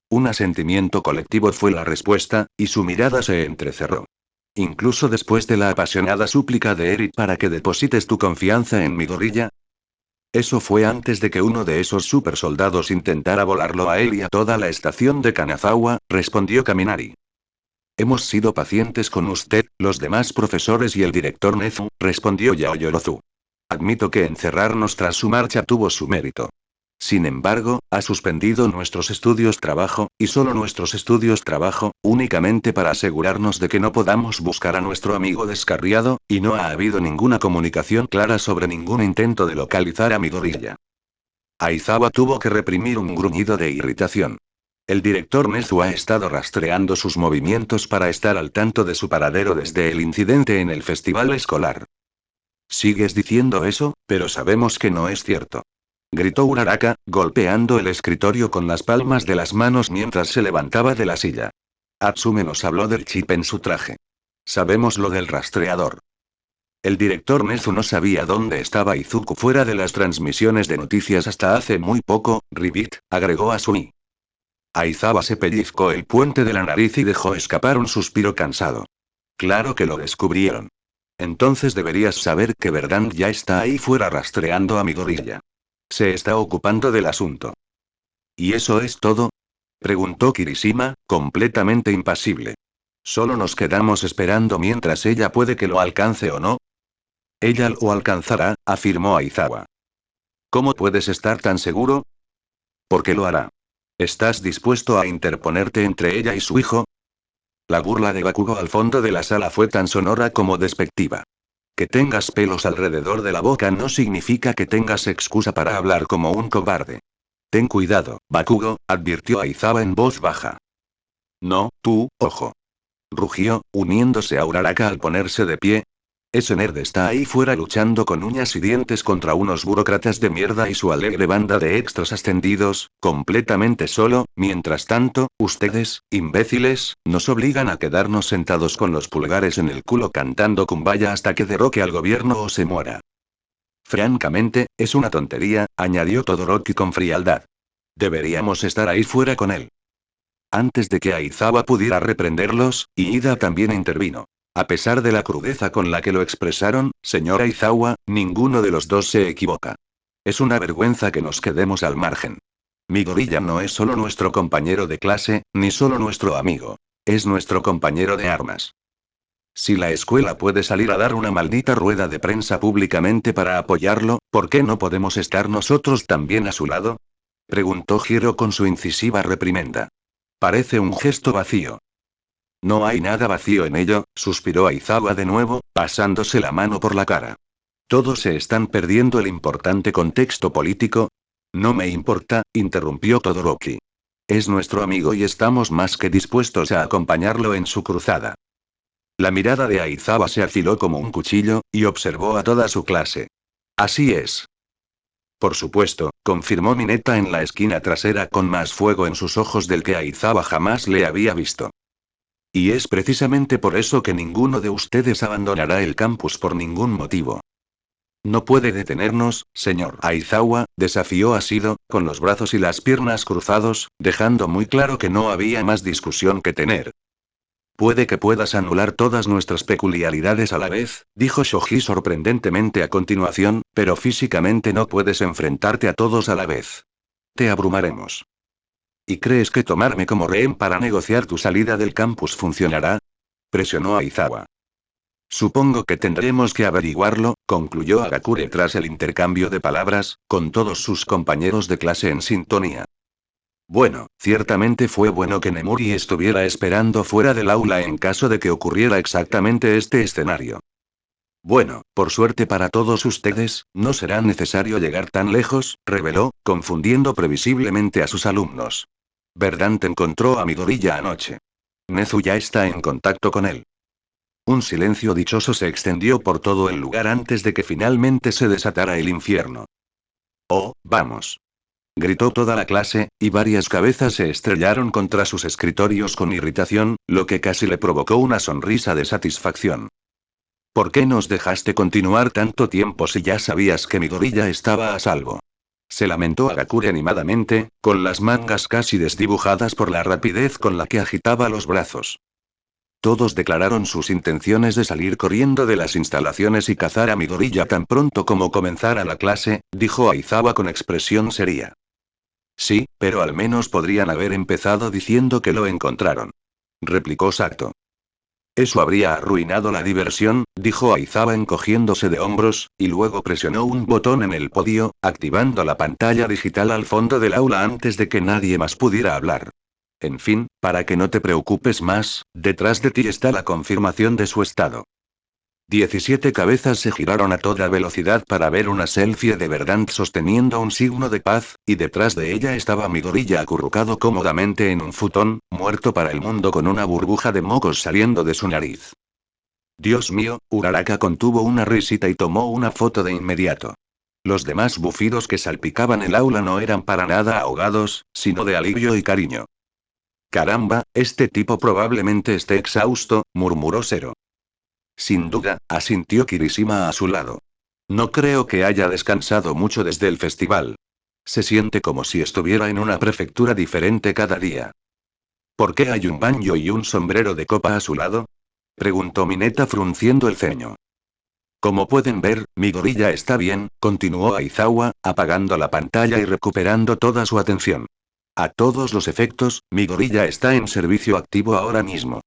Un asentimiento colectivo fue la respuesta, y su mirada se entrecerró. Incluso después de la apasionada súplica de Eri para que deposites tu confianza en Midoriya. Eso fue antes de que uno de esos supersoldados intentara volarlo a él y a toda la estación de Kanazawa, respondió Kaminari. Hemos sido pacientes con usted, los demás profesores y el director Nezu, respondió Yaoyorozu. Admito que encerrarnos tras su marcha tuvo su mérito. Sin embargo, ha suspendido nuestros estudios trabajo, y solo nuestros estudios trabajo, únicamente para asegurarnos de que no podamos buscar a nuestro amigo descarriado, y no ha habido ninguna comunicación clara sobre ningún intento de localizar a Midoriya. Aizawa tuvo que reprimir un gruñido de irritación. El director Nezu ha estado rastreando sus movimientos para estar al tanto de su paradero desde el incidente en el festival escolar. Sigues diciendo eso, pero sabemos que no es cierto. Gritó Uraraka, golpeando el escritorio con las palmas de las manos mientras se levantaba de la silla. Atsume nos habló del chip en su traje. Sabemos lo del rastreador. El director Nezu no sabía dónde estaba Izuku fuera de las transmisiones de noticias hasta hace muy poco, Ribbit, agregó Asumi. Aizawa se pellizcó el puente de la nariz y dejó escapar un suspiro cansado. Claro que lo descubrieron. Entonces deberías saber que Verdant ya está ahí fuera rastreando a Midoriya. Se está ocupando del asunto. ¿Y eso es todo? Preguntó Kirishima, completamente impasible. Solo nos quedamos esperando mientras ella puede que lo alcance o no. Ella lo alcanzará, afirmó Aizawa. ¿Cómo puedes estar tan seguro? Porque lo hará. ¿Estás dispuesto a interponerte entre ella y su hijo? La burla de Bakugo al fondo de la sala fue tan sonora como despectiva. Que tengas pelos alrededor de la boca no significa que tengas excusa para hablar como un cobarde. Ten cuidado, Bakugo, advirtió Aizawa en voz baja. No, tú, ojo. Rugió, uniéndose a Uraraka al ponerse de pie. Ese nerd está ahí fuera luchando con uñas y dientes contra unos burócratas de mierda y su alegre banda de extras ascendidos, completamente solo. Mientras tanto, ustedes, imbéciles, nos obligan a quedarnos sentados con los pulgares en el culo cantando Kumbaya hasta que derroque al gobierno o se muera. Francamente, es una tontería, añadió Todoroki con frialdad. Deberíamos estar ahí fuera con él. Antes de que Aizawa pudiera reprenderlos, Iida también intervino. A pesar de la crudeza con la que lo expresaron, señora Aizawa, ninguno de los dos se equivoca. Es una vergüenza que nos quedemos al margen. Midoriya no es solo nuestro compañero de clase, ni solo nuestro amigo. Es nuestro compañero de armas. Si la escuela puede salir a dar una maldita rueda de prensa públicamente para apoyarlo, ¿por qué no podemos estar nosotros también a su lado? Preguntó Hiro con su incisiva reprimenda. Parece un gesto vacío. No hay nada vacío en ello, suspiró Aizawa de nuevo, pasándose la mano por la cara. Todos se están perdiendo el importante contexto político. No me importa, interrumpió Todoroki. Es nuestro amigo y estamos más que dispuestos a acompañarlo en su cruzada. La mirada de Aizawa se afiló como un cuchillo, y observó a toda su clase. Así es. Por supuesto, confirmó Mineta en la esquina trasera con más fuego en sus ojos del que Aizawa jamás le había visto. Y es precisamente por eso que ninguno de ustedes abandonará el campus por ningún motivo. No puede detenernos, señor Aizawa, desafió Ashido, con los brazos y las piernas cruzados, dejando muy claro que no había más discusión que tener. Puede que puedas anular todas nuestras peculiaridades a la vez, dijo Shoji sorprendentemente a continuación, pero físicamente no puedes enfrentarte a todos a la vez. Te abrumaremos. ¿Y crees que tomarme como rehén para negociar tu salida del campus funcionará? Presionó Aizawa. Supongo que tendremos que averiguarlo, concluyó Agakure tras el intercambio de palabras, con todos sus compañeros de clase en sintonía. Bueno, ciertamente fue bueno que Nemuri estuviera esperando fuera del aula en caso de que ocurriera exactamente este escenario. Bueno, por suerte para todos ustedes, no será necesario llegar tan lejos, reveló, confundiendo previsiblemente a sus alumnos. Verdant encontró a Midoriya anoche. Nezu ya está en contacto con él. Un silencio dichoso se extendió por todo el lugar antes de que finalmente se desatara el infierno. Oh, vamos. Gritó toda la clase, y varias cabezas se estrellaron contra sus escritorios con irritación, lo que casi le provocó una sonrisa de satisfacción. ¿Por qué nos dejaste continuar tanto tiempo si ya sabías que Midoriya estaba a salvo? Se lamentó Agakure animadamente, con las mangas casi desdibujadas por la rapidez con la que agitaba los brazos. Todos declararon sus intenciones de salir corriendo de las instalaciones y cazar a Midoriya tan pronto como comenzara la clase, dijo Aizawa con expresión seria. Sí, pero al menos podrían haber empezado diciendo que lo encontraron. Replicó Sato. Eso habría arruinado la diversión, dijo Aizawa encogiéndose de hombros, y luego presionó un botón en el podio, activando la pantalla digital al fondo del aula antes de que nadie más pudiera hablar. En fin, para que no te preocupes más, detrás de ti está la confirmación de su estado. 17 cabezas se giraron a toda velocidad para ver una selfie de Verdant sosteniendo un signo de paz, y detrás de ella estaba mi gorilla acurrucado cómodamente en un futón, muerto para el mundo con una burbuja de mocos saliendo de su nariz. Dios mío, Uraraka contuvo una risita y tomó una foto de inmediato. Los demás bufidos que salpicaban el aula no eran para nada ahogados, sino de alivio y cariño. Caramba, este tipo probablemente esté exhausto, murmuró Zero. Sin duda, asintió Kirishima a su lado. No creo que haya descansado mucho desde el festival. Se siente como si estuviera en una prefectura diferente cada día. ¿Por qué hay un banjo y un sombrero de copa a su lado? Preguntó Mineta frunciendo el ceño. Como pueden ver, mi gorilla está bien, continuó Aizawa, apagando la pantalla y recuperando toda su atención. A todos los efectos, mi gorilla está en servicio activo ahora mismo.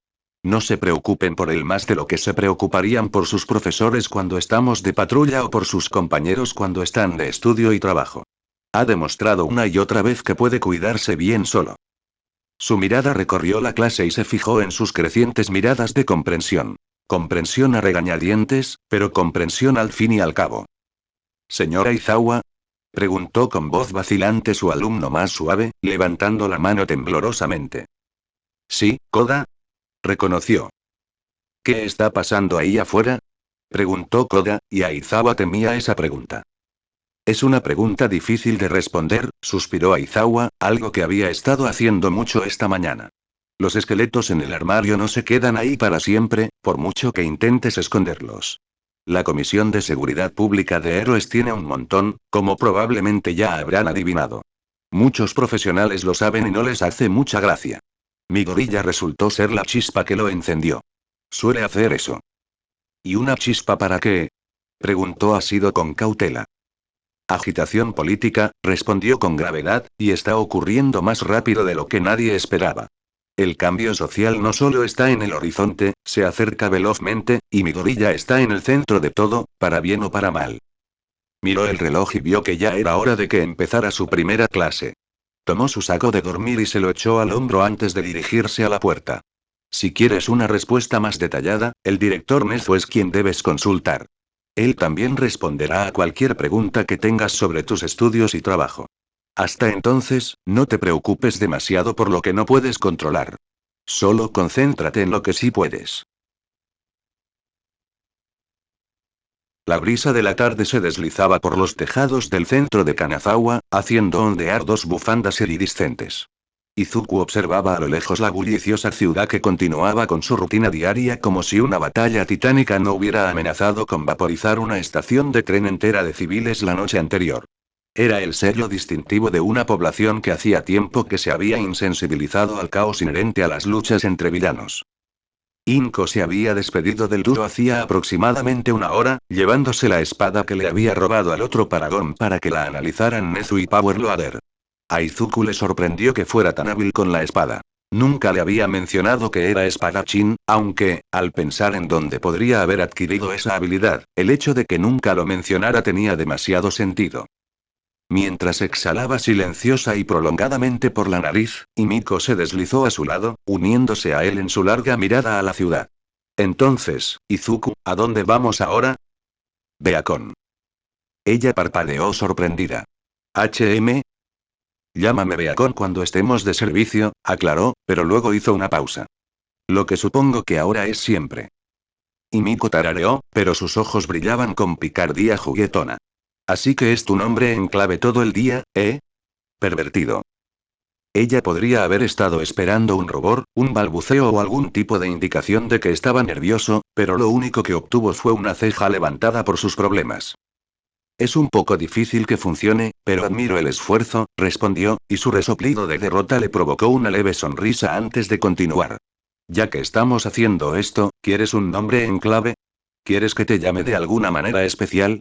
No se preocupen por él más de lo que se preocuparían por sus profesores cuando estamos de patrulla o por sus compañeros cuando están de estudio y trabajo. Ha demostrado una y otra vez que puede cuidarse bien solo. Su mirada recorrió la clase y se fijó en sus crecientes miradas de comprensión. Comprensión a regañadientes, pero comprensión al fin y al cabo. ¿Señora Aizawa? Preguntó con voz vacilante su alumno más suave, levantando la mano temblorosamente. Sí, Koda. Reconoció. ¿Qué está pasando ahí afuera? Preguntó Koda, y Aizawa temía esa pregunta. Es una pregunta difícil de responder, suspiró Aizawa, algo que había estado haciendo mucho esta mañana. Los esqueletos en el armario no se quedan ahí para siempre, por mucho que intentes esconderlos. La Comisión de Seguridad Pública de Héroes tiene un montón, como probablemente ya habrán adivinado. Muchos profesionales lo saben y no les hace mucha gracia. Mi gorilla resultó ser la chispa que lo encendió. Suele hacer eso. ¿Y una chispa para qué? Preguntó Asido con cautela. Agitación política, respondió con gravedad, y está ocurriendo más rápido de lo que nadie esperaba. El cambio social no solo está en el horizonte, se acerca velozmente, y mi gorilla está en el centro de todo, para bien o para mal. Miró el reloj y vio que ya era hora de que empezara su primera clase. Tomó su saco de dormir y se lo echó al hombro antes de dirigirse a la puerta. Si quieres una respuesta más detallada, el director Nezu es quien debes consultar. Él también responderá a cualquier pregunta que tengas sobre tus estudios y trabajo. Hasta entonces, no te preocupes demasiado por lo que no puedes controlar. Solo concéntrate en lo que sí puedes. La brisa de la tarde se deslizaba por los tejados del centro de Kanazawa, haciendo ondear dos bufandas iridiscentes. Izuku observaba a lo lejos la bulliciosa ciudad que continuaba con su rutina diaria como si una batalla titánica no hubiera amenazado con vaporizar una estación de tren entera de civiles la noche anterior. Era el sello distintivo de una población que hacía tiempo que se había insensibilizado al caos inherente a las luchas entre villanos. Inko se había despedido del dúo hacía aproximadamente una hora, llevándose la espada que le había robado al otro Paragon para que la analizaran Nezu y Power Loader. A Izuku le sorprendió que fuera tan hábil con la espada. Nunca le había mencionado que era espadachín, aunque, al pensar en dónde podría haber adquirido esa habilidad, el hecho de que nunca lo mencionara tenía demasiado sentido. Mientras exhalaba silenciosa y prolongadamente por la nariz, Himiko se deslizó a su lado, uniéndose a él en su larga mirada a la ciudad. Entonces, Izuku, ¿a dónde vamos ahora? Beacon. Ella parpadeó sorprendida. ¿HM? Llámame Beacon cuando estemos de servicio, aclaró, pero luego hizo una pausa. Lo que supongo que ahora es siempre. Himiko tarareó, pero sus ojos brillaban con picardía juguetona. Así que es tu nombre en clave todo el día, ¿eh? Pervertido. Ella podría haber estado esperando un rubor, un balbuceo o algún tipo de indicación de que estaba nervioso, pero lo único que obtuvo fue una ceja levantada por sus problemas. Es un poco difícil que funcione, pero admiro el esfuerzo, respondió, y su resoplido de derrota le provocó una leve sonrisa antes de continuar. Ya que estamos haciendo esto, ¿quieres un nombre en clave? ¿Quieres que te llame de alguna manera especial?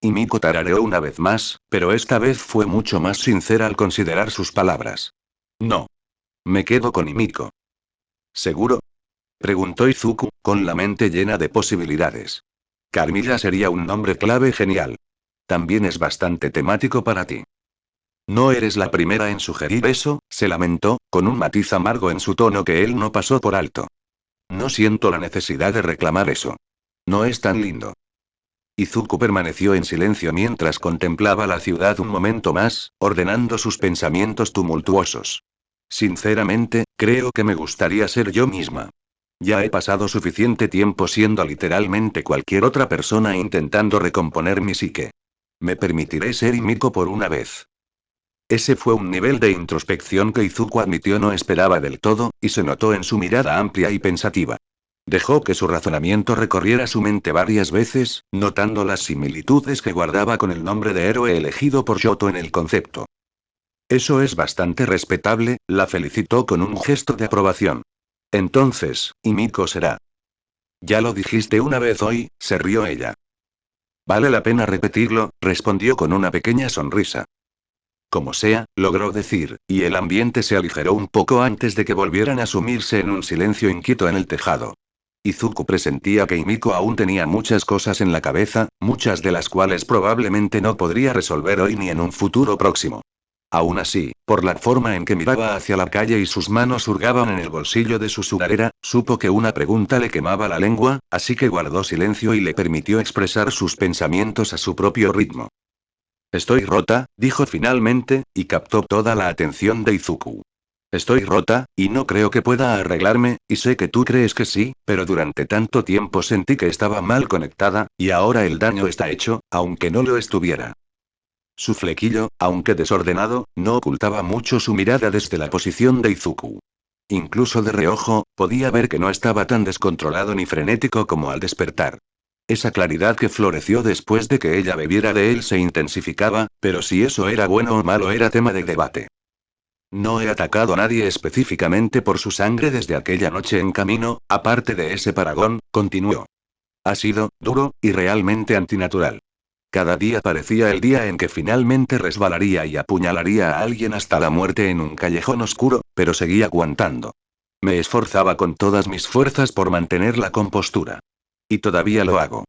Himiko tarareó una vez más, pero esta vez fue mucho más sincera al considerar sus palabras. No. Me quedo con Himiko. ¿Seguro? Preguntó Izuku, con la mente llena de posibilidades. Carmilla sería un nombre clave genial. También es bastante temático para ti. No eres la primera en sugerir eso, se lamentó, con un matiz amargo en su tono que él no pasó por alto. No siento la necesidad de reclamar eso. No es tan lindo. Izuku permaneció en silencio mientras contemplaba la ciudad un momento más, ordenando sus pensamientos tumultuosos. Sinceramente, creo que me gustaría ser yo misma. Ya he pasado suficiente tiempo siendo literalmente cualquier otra persona intentando recomponer mi psique. Me permitiré ser Himiko por una vez. Ese fue un nivel de introspección que Izuku admitió no esperaba del todo, y se notó en su mirada amplia y pensativa. Dejó que su razonamiento recorriera su mente varias veces, notando las similitudes que guardaba con el nombre de héroe elegido por Shoto en el concepto. Eso es bastante respetable, la felicitó con un gesto de aprobación. Entonces, Himiko será. Ya lo dijiste una vez hoy, se rió ella. Vale la pena repetirlo, respondió con una pequeña sonrisa. Como sea, logró decir, y el ambiente se aligeró un poco antes de que volvieran a sumirse en un silencio inquieto en el tejado. Izuku presentía que Himiko aún tenía muchas cosas en la cabeza, muchas de las cuales probablemente no podría resolver hoy ni en un futuro próximo. Aún así, por la forma en que miraba hacia la calle y sus manos hurgaban en el bolsillo de su sudadera, supo que una pregunta le quemaba la lengua, así que guardó silencio y le permitió expresar sus pensamientos a su propio ritmo. Estoy rota, dijo finalmente, y captó toda la atención de Izuku. Estoy rota, y no creo que pueda arreglarme, y sé que tú crees que sí, pero durante tanto tiempo sentí que estaba mal conectada, y ahora el daño está hecho, aunque no lo estuviera. Su flequillo, aunque desordenado, no ocultaba mucho su mirada desde la posición de Izuku. Incluso de reojo, podía ver que no estaba tan descontrolado ni frenético como al despertar. Esa claridad que floreció después de que ella bebiera de él se intensificaba, pero si eso era bueno o malo era tema de debate. No he atacado a nadie específicamente por su sangre desde aquella noche en camino, aparte de ese paragón, continuó. Ha sido duro, y realmente antinatural. Cada día parecía el día en que finalmente resbalaría y apuñalaría a alguien hasta la muerte en un callejón oscuro, pero seguía aguantando. Me esforzaba con todas mis fuerzas por mantener la compostura. Y todavía lo hago.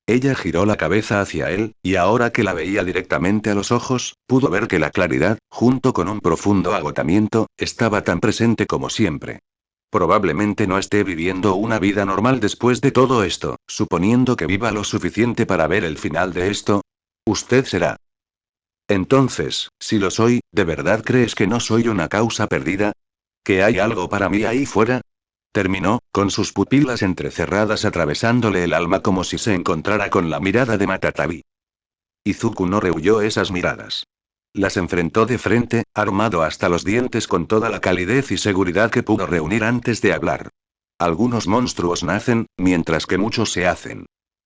Ella giró la cabeza hacia él, y ahora que la veía directamente a los ojos, pudo ver que la claridad, junto con un profundo agotamiento, estaba tan presente como siempre. Probablemente no esté viviendo una vida normal después de todo esto, suponiendo que viva lo suficiente para ver el final de esto. Usted será. Entonces, si lo soy, ¿de verdad crees que no soy una causa perdida? ¿Que hay algo para mí ahí fuera? Terminó, con sus pupilas entrecerradas atravesándole el alma como si se encontrara con la mirada de Matatabi. Izuku no rehuyó esas miradas. Las enfrentó de frente, armado hasta los dientes con toda la calidez y seguridad que pudo reunir antes de hablar. Algunos monstruos nacen, mientras que muchos se hacen.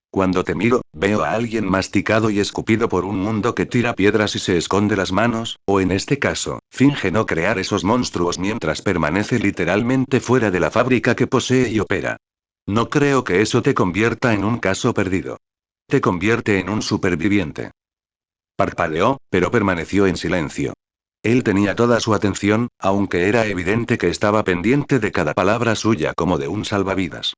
Cuando te miro, veo a alguien masticado y escupido por un mundo que tira piedras y se esconde las manos, o en este caso, finge no crear esos monstruos mientras permanece literalmente fuera de la fábrica que posee y opera. No creo que eso te convierta en un caso perdido. Te convierte en un superviviente. Parpadeó, pero permaneció en silencio. Él tenía toda su atención, aunque era evidente que estaba pendiente de cada palabra suya como de un salvavidas.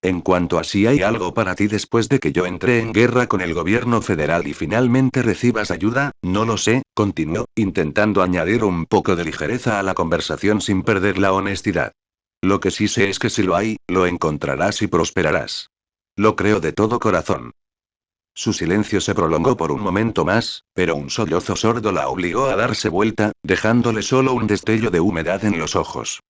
En cuanto a si hay algo para ti después de que yo entré en guerra con el gobierno federal y finalmente recibas ayuda, no lo sé, continuó, intentando añadir un poco de ligereza a la conversación sin perder la honestidad. Lo que sí sé es que si lo hay, lo encontrarás y prosperarás. Lo creo de todo corazón. Su silencio se prolongó por un momento más, pero un sollozo sordo la obligó a darse vuelta, dejándole solo un destello de humedad en los ojos.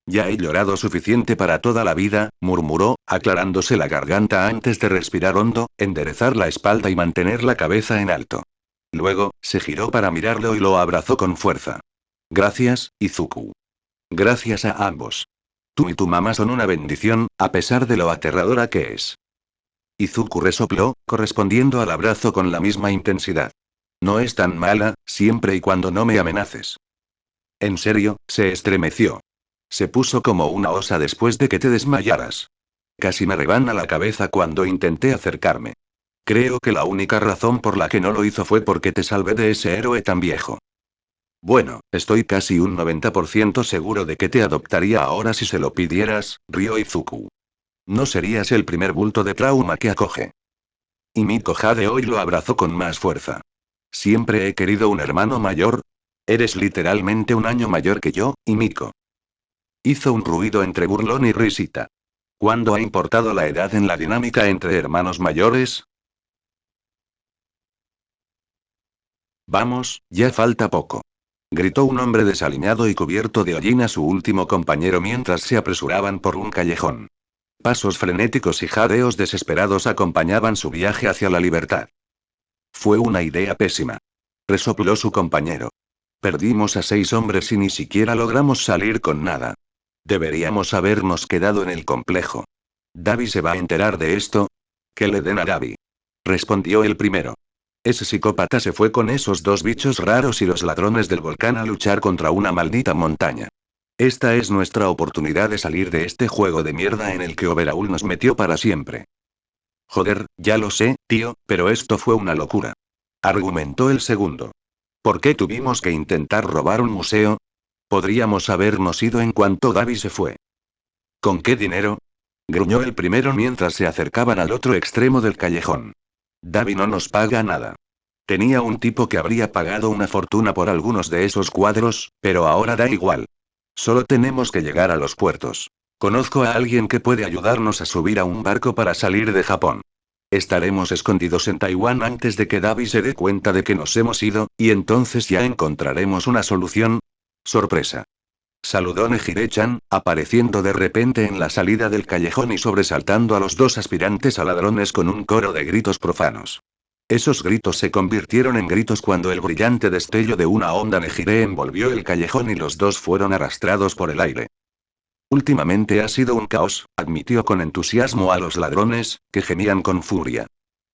Ya he llorado suficiente para toda la vida, murmuró, aclarándose la garganta antes de respirar hondo, enderezar la espalda y mantener la cabeza en alto. Luego, se giró para mirarlo y lo abrazó con fuerza. Gracias, Izuku. Gracias a ambos. Tú y tu mamá son una bendición, a pesar de lo aterradora que es. Izuku resopló, correspondiendo al abrazo con la misma intensidad. No es tan mala, siempre y cuando no me amenaces. En serio, se estremeció. Se puso como una osa después de que te desmayaras. Casi me rebana la cabeza cuando intenté acercarme. Creo que la única razón por la que no lo hizo fue porque te salvé de ese héroe tan viejo. Bueno, estoy casi un 90% seguro de que te adoptaría ahora si se lo pidieras, rió Izuku. No serías el primer bulto de trauma que acoge. Y Miko Jade hoy lo abrazó con más fuerza. Siempre he querido un hermano mayor. Eres literalmente un año mayor que yo, y Miko. Hizo un ruido entre burlón y risita. ¿Cuándo ha importado la edad en la dinámica entre hermanos mayores? Vamos, ya falta poco. Gritó un hombre desaliñado y cubierto de hollín a su último compañero mientras se apresuraban por un callejón. Pasos frenéticos y jadeos desesperados acompañaban su viaje hacia la libertad. Fue una idea pésima. Resopló su compañero. Perdimos a 6 hombres y ni siquiera logramos salir con nada. Deberíamos habernos quedado en el complejo. ¿Davi se va a enterar de esto? Que le den a Davi. Respondió el primero. Ese psicópata se fue con esos 2 bichos raros y los ladrones del volcán a luchar contra una maldita montaña. Esta es nuestra oportunidad de salir de este juego de mierda en el que Overhaul nos metió para siempre. Joder, ya lo sé, tío, pero esto fue una locura. Argumentó el segundo. ¿Por qué tuvimos que intentar robar un museo? Podríamos habernos ido en cuanto Davi se fue. ¿Con qué dinero? Gruñó el primero mientras se acercaban al otro extremo del callejón. Davi no nos paga nada. Tenía un tipo que habría pagado una fortuna por algunos de esos cuadros, pero ahora da igual. Solo tenemos que llegar a los puertos. Conozco a alguien que puede ayudarnos a subir a un barco para salir de Japón. Estaremos escondidos en Taiwán antes de que Davi se dé cuenta de que nos hemos ido, y entonces ya encontraremos una solución. Sorpresa. Saludó Nejire-chan, apareciendo de repente en la salida del callejón y sobresaltando a los 2 aspirantes a ladrones con un coro de gritos profanos. Esos gritos se convirtieron en gritos cuando el brillante destello de una onda Nejire envolvió el callejón y los 2 fueron arrastrados por el aire. Últimamente ha sido un caos, admitió con entusiasmo a los ladrones, que gemían con furia.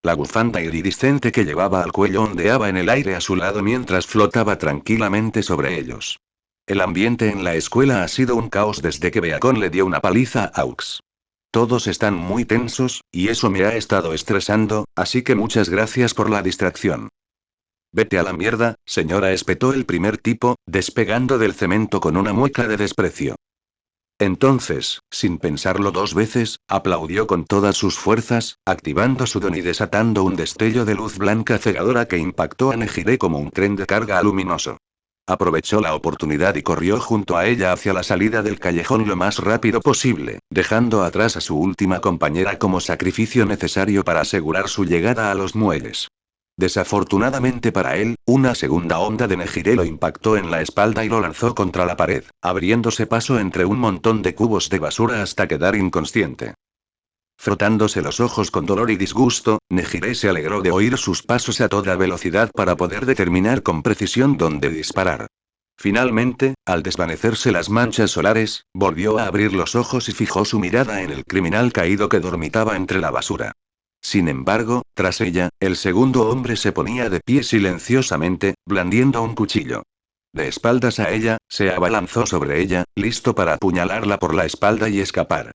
La bufanda iridiscente que llevaba al cuello ondeaba en el aire a su lado mientras flotaba tranquilamente sobre ellos. El ambiente en la escuela ha sido un caos desde que Beacon le dio una paliza a Aux. Todos están muy tensos, y eso me ha estado estresando, así que muchas gracias por la distracción. Vete a la mierda, señora, espetó el primer tipo, despegando del cemento con una mueca de desprecio. Entonces, sin pensarlo 2 veces, aplaudió con todas sus fuerzas, activando su don y desatando un destello de luz blanca cegadora que impactó a Nejire como un tren de carga luminoso. Aprovechó la oportunidad y corrió junto a ella hacia la salida del callejón lo más rápido posible, dejando atrás a su última compañera como sacrificio necesario para asegurar su llegada a los muelles. Desafortunadamente para él, una segunda onda de Nejire lo impactó en la espalda y lo lanzó contra la pared, abriéndose paso entre un montón de cubos de basura hasta quedar inconsciente. Frotándose los ojos con dolor y disgusto, Nejire se alegró de oír sus pasos a toda velocidad para poder determinar con precisión dónde disparar. Finalmente, al desvanecerse las manchas solares, volvió a abrir los ojos y fijó su mirada en el criminal caído que dormitaba entre la basura. Sin embargo, tras ella, el segundo hombre se ponía de pie silenciosamente, blandiendo un cuchillo. De espaldas a ella, se abalanzó sobre ella, listo para apuñalarla por la espalda y escapar.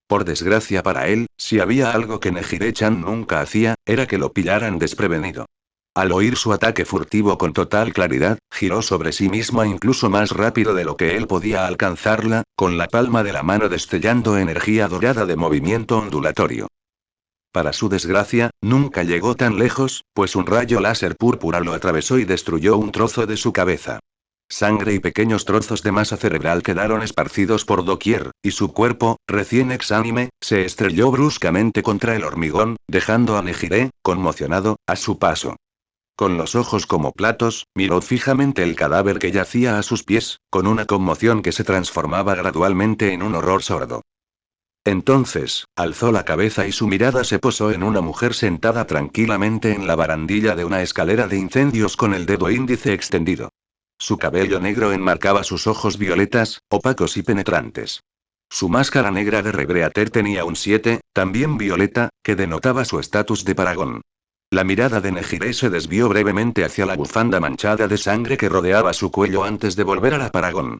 Por desgracia para él, si había algo que Nejire-chan nunca hacía, era que lo pillaran desprevenido. Al oír su ataque furtivo con total claridad, giró sobre sí misma incluso más rápido de lo que él podía alcanzarla, con la palma de la mano destellando energía dorada de movimiento ondulatorio. Para su desgracia, nunca llegó tan lejos, pues un rayo láser púrpura lo atravesó y destruyó un trozo de su cabeza. Sangre y pequeños trozos de masa cerebral quedaron esparcidos por doquier, y su cuerpo, recién exánime, se estrelló bruscamente contra el hormigón, dejando a Nejire, conmocionado, a su paso. Con los ojos como platos, miró fijamente el cadáver que yacía a sus pies, con una conmoción que se transformaba gradualmente en un horror sordo. Entonces, alzó la cabeza y su mirada se posó en una mujer sentada tranquilamente en la barandilla de una escalera de incendios con el dedo índice extendido. Su cabello negro enmarcaba sus ojos violetas, opacos y penetrantes. Su máscara negra de rebreater tenía un 7, también violeta, que denotaba su estatus de paragón. La mirada de Nejire se desvió brevemente hacia la bufanda manchada de sangre que rodeaba su cuello antes de volver a la paragón.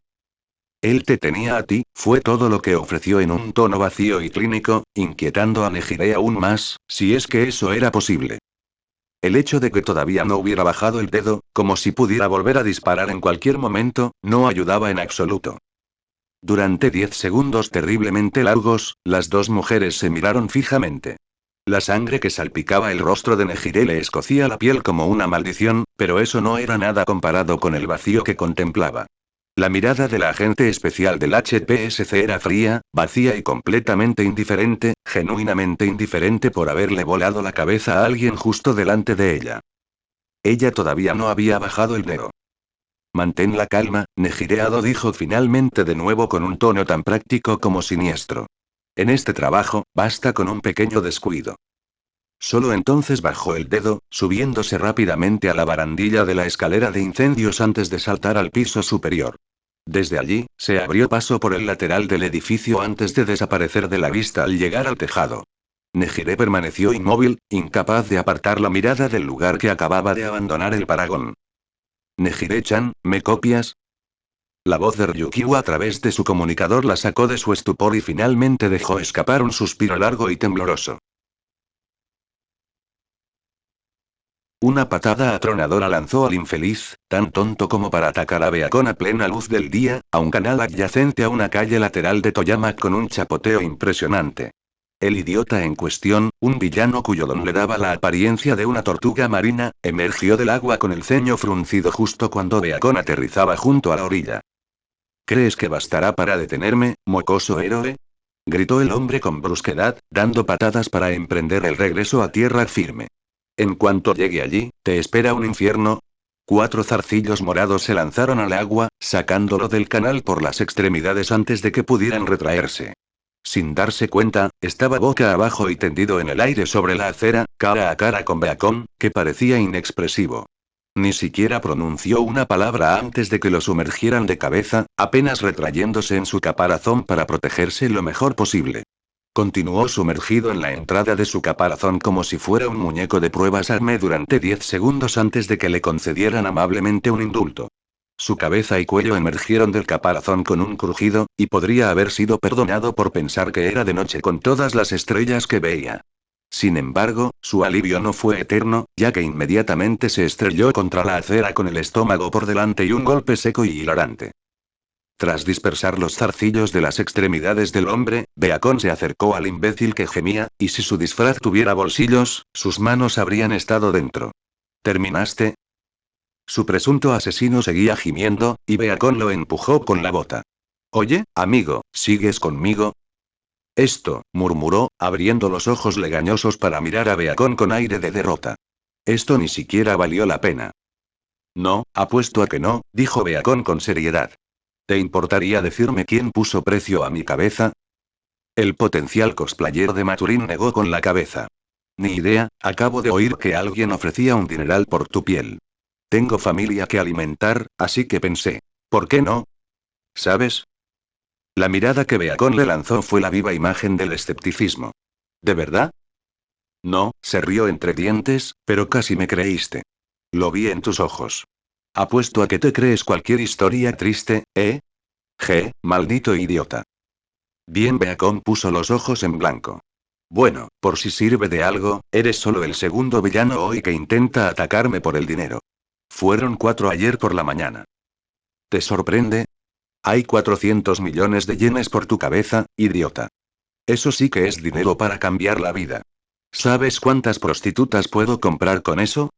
Él te tenía a ti, fue todo lo que ofreció en un tono vacío y clínico, inquietando a Nejire aún más, si es que eso era posible. El hecho de que todavía no hubiera bajado el dedo, como si pudiera volver a disparar en cualquier momento, no ayudaba en absoluto. Durante 10 segundos terriblemente largos, las dos mujeres se miraron fijamente. La sangre que salpicaba el rostro de Nejire le escocía la piel como una maldición, pero eso no era nada comparado con el vacío que contemplaba. La mirada del agente especial del HPSC era fría, vacía y completamente indiferente, genuinamente indiferente por haberle volado la cabeza a alguien justo delante de ella. Ella todavía no había bajado el dedo. Mantén la calma, Nejireado dijo finalmente de nuevo con un tono tan práctico como siniestro. En este trabajo, basta con un pequeño descuido. Solo entonces bajó el dedo, subiéndose rápidamente a la barandilla de la escalera de incendios antes de saltar al piso superior. Desde allí, se abrió paso por el lateral del edificio antes de desaparecer de la vista al llegar al tejado. Nejire permaneció inmóvil, incapaz de apartar la mirada del lugar que acababa de abandonar el Paragón. Nejire-chan, ¿me copias? La voz de Ryukiwa a través de su comunicador la sacó de su estupor y finalmente dejó escapar un suspiro largo y tembloroso. Una patada atronadora lanzó al infeliz, tan tonto como para atacar a Beacon a plena luz del día, a un canal adyacente a una calle lateral de Toyama con un chapoteo impresionante. El idiota en cuestión, un villano cuyo don le daba la apariencia de una tortuga marina, emergió del agua con el ceño fruncido justo cuando Beacon aterrizaba junto a la orilla. ¿Crees que bastará para detenerme, mocoso héroe? Gritó el hombre con brusquedad, dando patadas para emprender el regreso a tierra firme. En cuanto llegue allí, te espera un infierno. 4 zarcillos morados se lanzaron al agua, sacándolo del canal por las extremidades antes de que pudieran retraerse. Sin darse cuenta, estaba boca abajo y tendido en el aire sobre la acera, cara a cara con Beacon, que parecía inexpresivo. Ni siquiera pronunció una palabra antes de que lo sumergieran de cabeza, apenas retrayéndose en su caparazón para protegerse lo mejor posible. Continuó sumergido en la entrada de su caparazón como si fuera un muñeco de pruebas arme durante 10 segundos antes de que le concedieran amablemente un indulto. Su cabeza y cuello emergieron del caparazón con un crujido, y podría haber sido perdonado por pensar que era de noche con todas las estrellas que veía. Sin embargo, su alivio no fue eterno, ya que inmediatamente se estrelló contra la acera con el estómago por delante y un golpe seco y hilarante. Tras dispersar los zarcillos de las extremidades del hombre, Beacon se acercó al imbécil que gemía, y si su disfraz tuviera bolsillos, sus manos habrían estado dentro. ¿Terminaste? Su presunto asesino seguía gimiendo, y Beacon lo empujó con la bota. Oye, amigo, ¿sigues conmigo? Esto, murmuró, abriendo los ojos legañosos para mirar a Beacon con aire de derrota. Esto ni siquiera valió la pena. No, apuesto a que no, dijo Beacon con seriedad. ¿Te importaría decirme quién puso precio a mi cabeza? El potencial cosplayer de Maturin negó con la cabeza. Ni idea, acabo de oír que alguien ofrecía un dineral por tu piel. Tengo familia que alimentar, así que pensé, ¿por qué no? ¿Sabes? La mirada que Beacon le lanzó fue la viva imagen del escepticismo. ¿De verdad? No, se rió entre dientes, pero casi me creíste. Lo vi en tus ojos. Apuesto a que te crees cualquier historia triste, ¿eh? Maldito idiota. Bien, Beacon puso los ojos en blanco. Bueno, por si sirve de algo, eres solo el segundo villano hoy que intenta atacarme por el dinero. Fueron 4 ayer por la mañana. ¿Te sorprende? Hay 400 millones de yenes por tu cabeza, idiota. Eso sí que es dinero para cambiar la vida. ¿Sabes cuántas prostitutas puedo comprar con eso?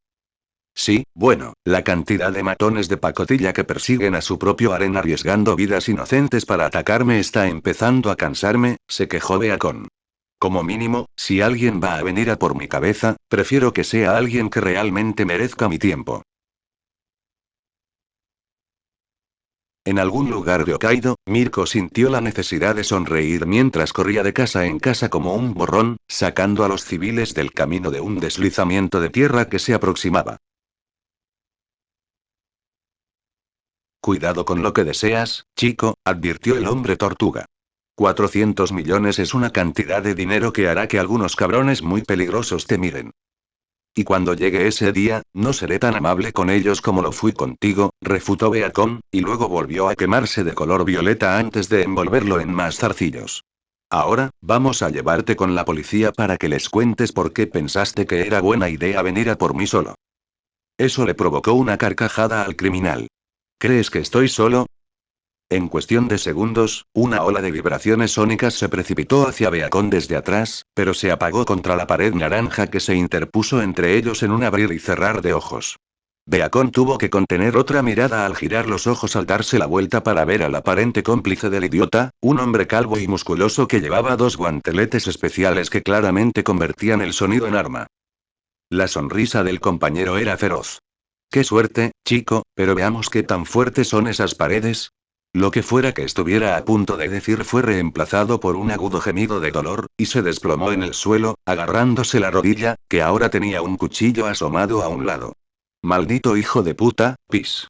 Sí, bueno, la cantidad de matones de pacotilla que persiguen a su propio harén arriesgando vidas inocentes para atacarme está empezando a cansarme, se quejó Beacon. Como mínimo, si alguien va a venir a por mi cabeza, prefiero que sea alguien que realmente merezca mi tiempo. En algún lugar de Hokkaido, Mirko sintió la necesidad de sonreír mientras corría de casa en casa como un borrón, sacando a los civiles del camino de un deslizamiento de tierra que se aproximaba. Cuidado con lo que deseas, chico, advirtió el hombre tortuga. 400 millones es una cantidad de dinero que hará que algunos cabrones muy peligrosos te miren. Y cuando llegue ese día, no seré tan amable con ellos como lo fui contigo, refutó Beacon, y luego volvió a quemarse de color violeta antes de envolverlo en más zarcillos. Ahora, vamos a llevarte con la policía para que les cuentes por qué pensaste que era buena idea venir a por mí solo. Eso le provocó una carcajada al criminal. ¿Crees que estoy solo? En cuestión de segundos, una ola de vibraciones sónicas se precipitó hacia Beacon desde atrás, pero se apagó contra la pared naranja que se interpuso entre ellos en un abrir y cerrar de ojos. Beacon tuvo que contener otra mirada al girar los ojos al darse la vuelta para ver al aparente cómplice del idiota, un hombre calvo y musculoso que llevaba dos guanteletes especiales que claramente convertían el sonido en arma. La sonrisa del compañero era feroz. Qué suerte, chico, pero veamos qué tan fuertes son esas paredes. Lo que fuera que estuviera a punto de decir fue reemplazado por un agudo gemido de dolor, y se desplomó en el suelo, agarrándose la rodilla, que ahora tenía un cuchillo asomado a un lado. Maldito hijo de puta, pis.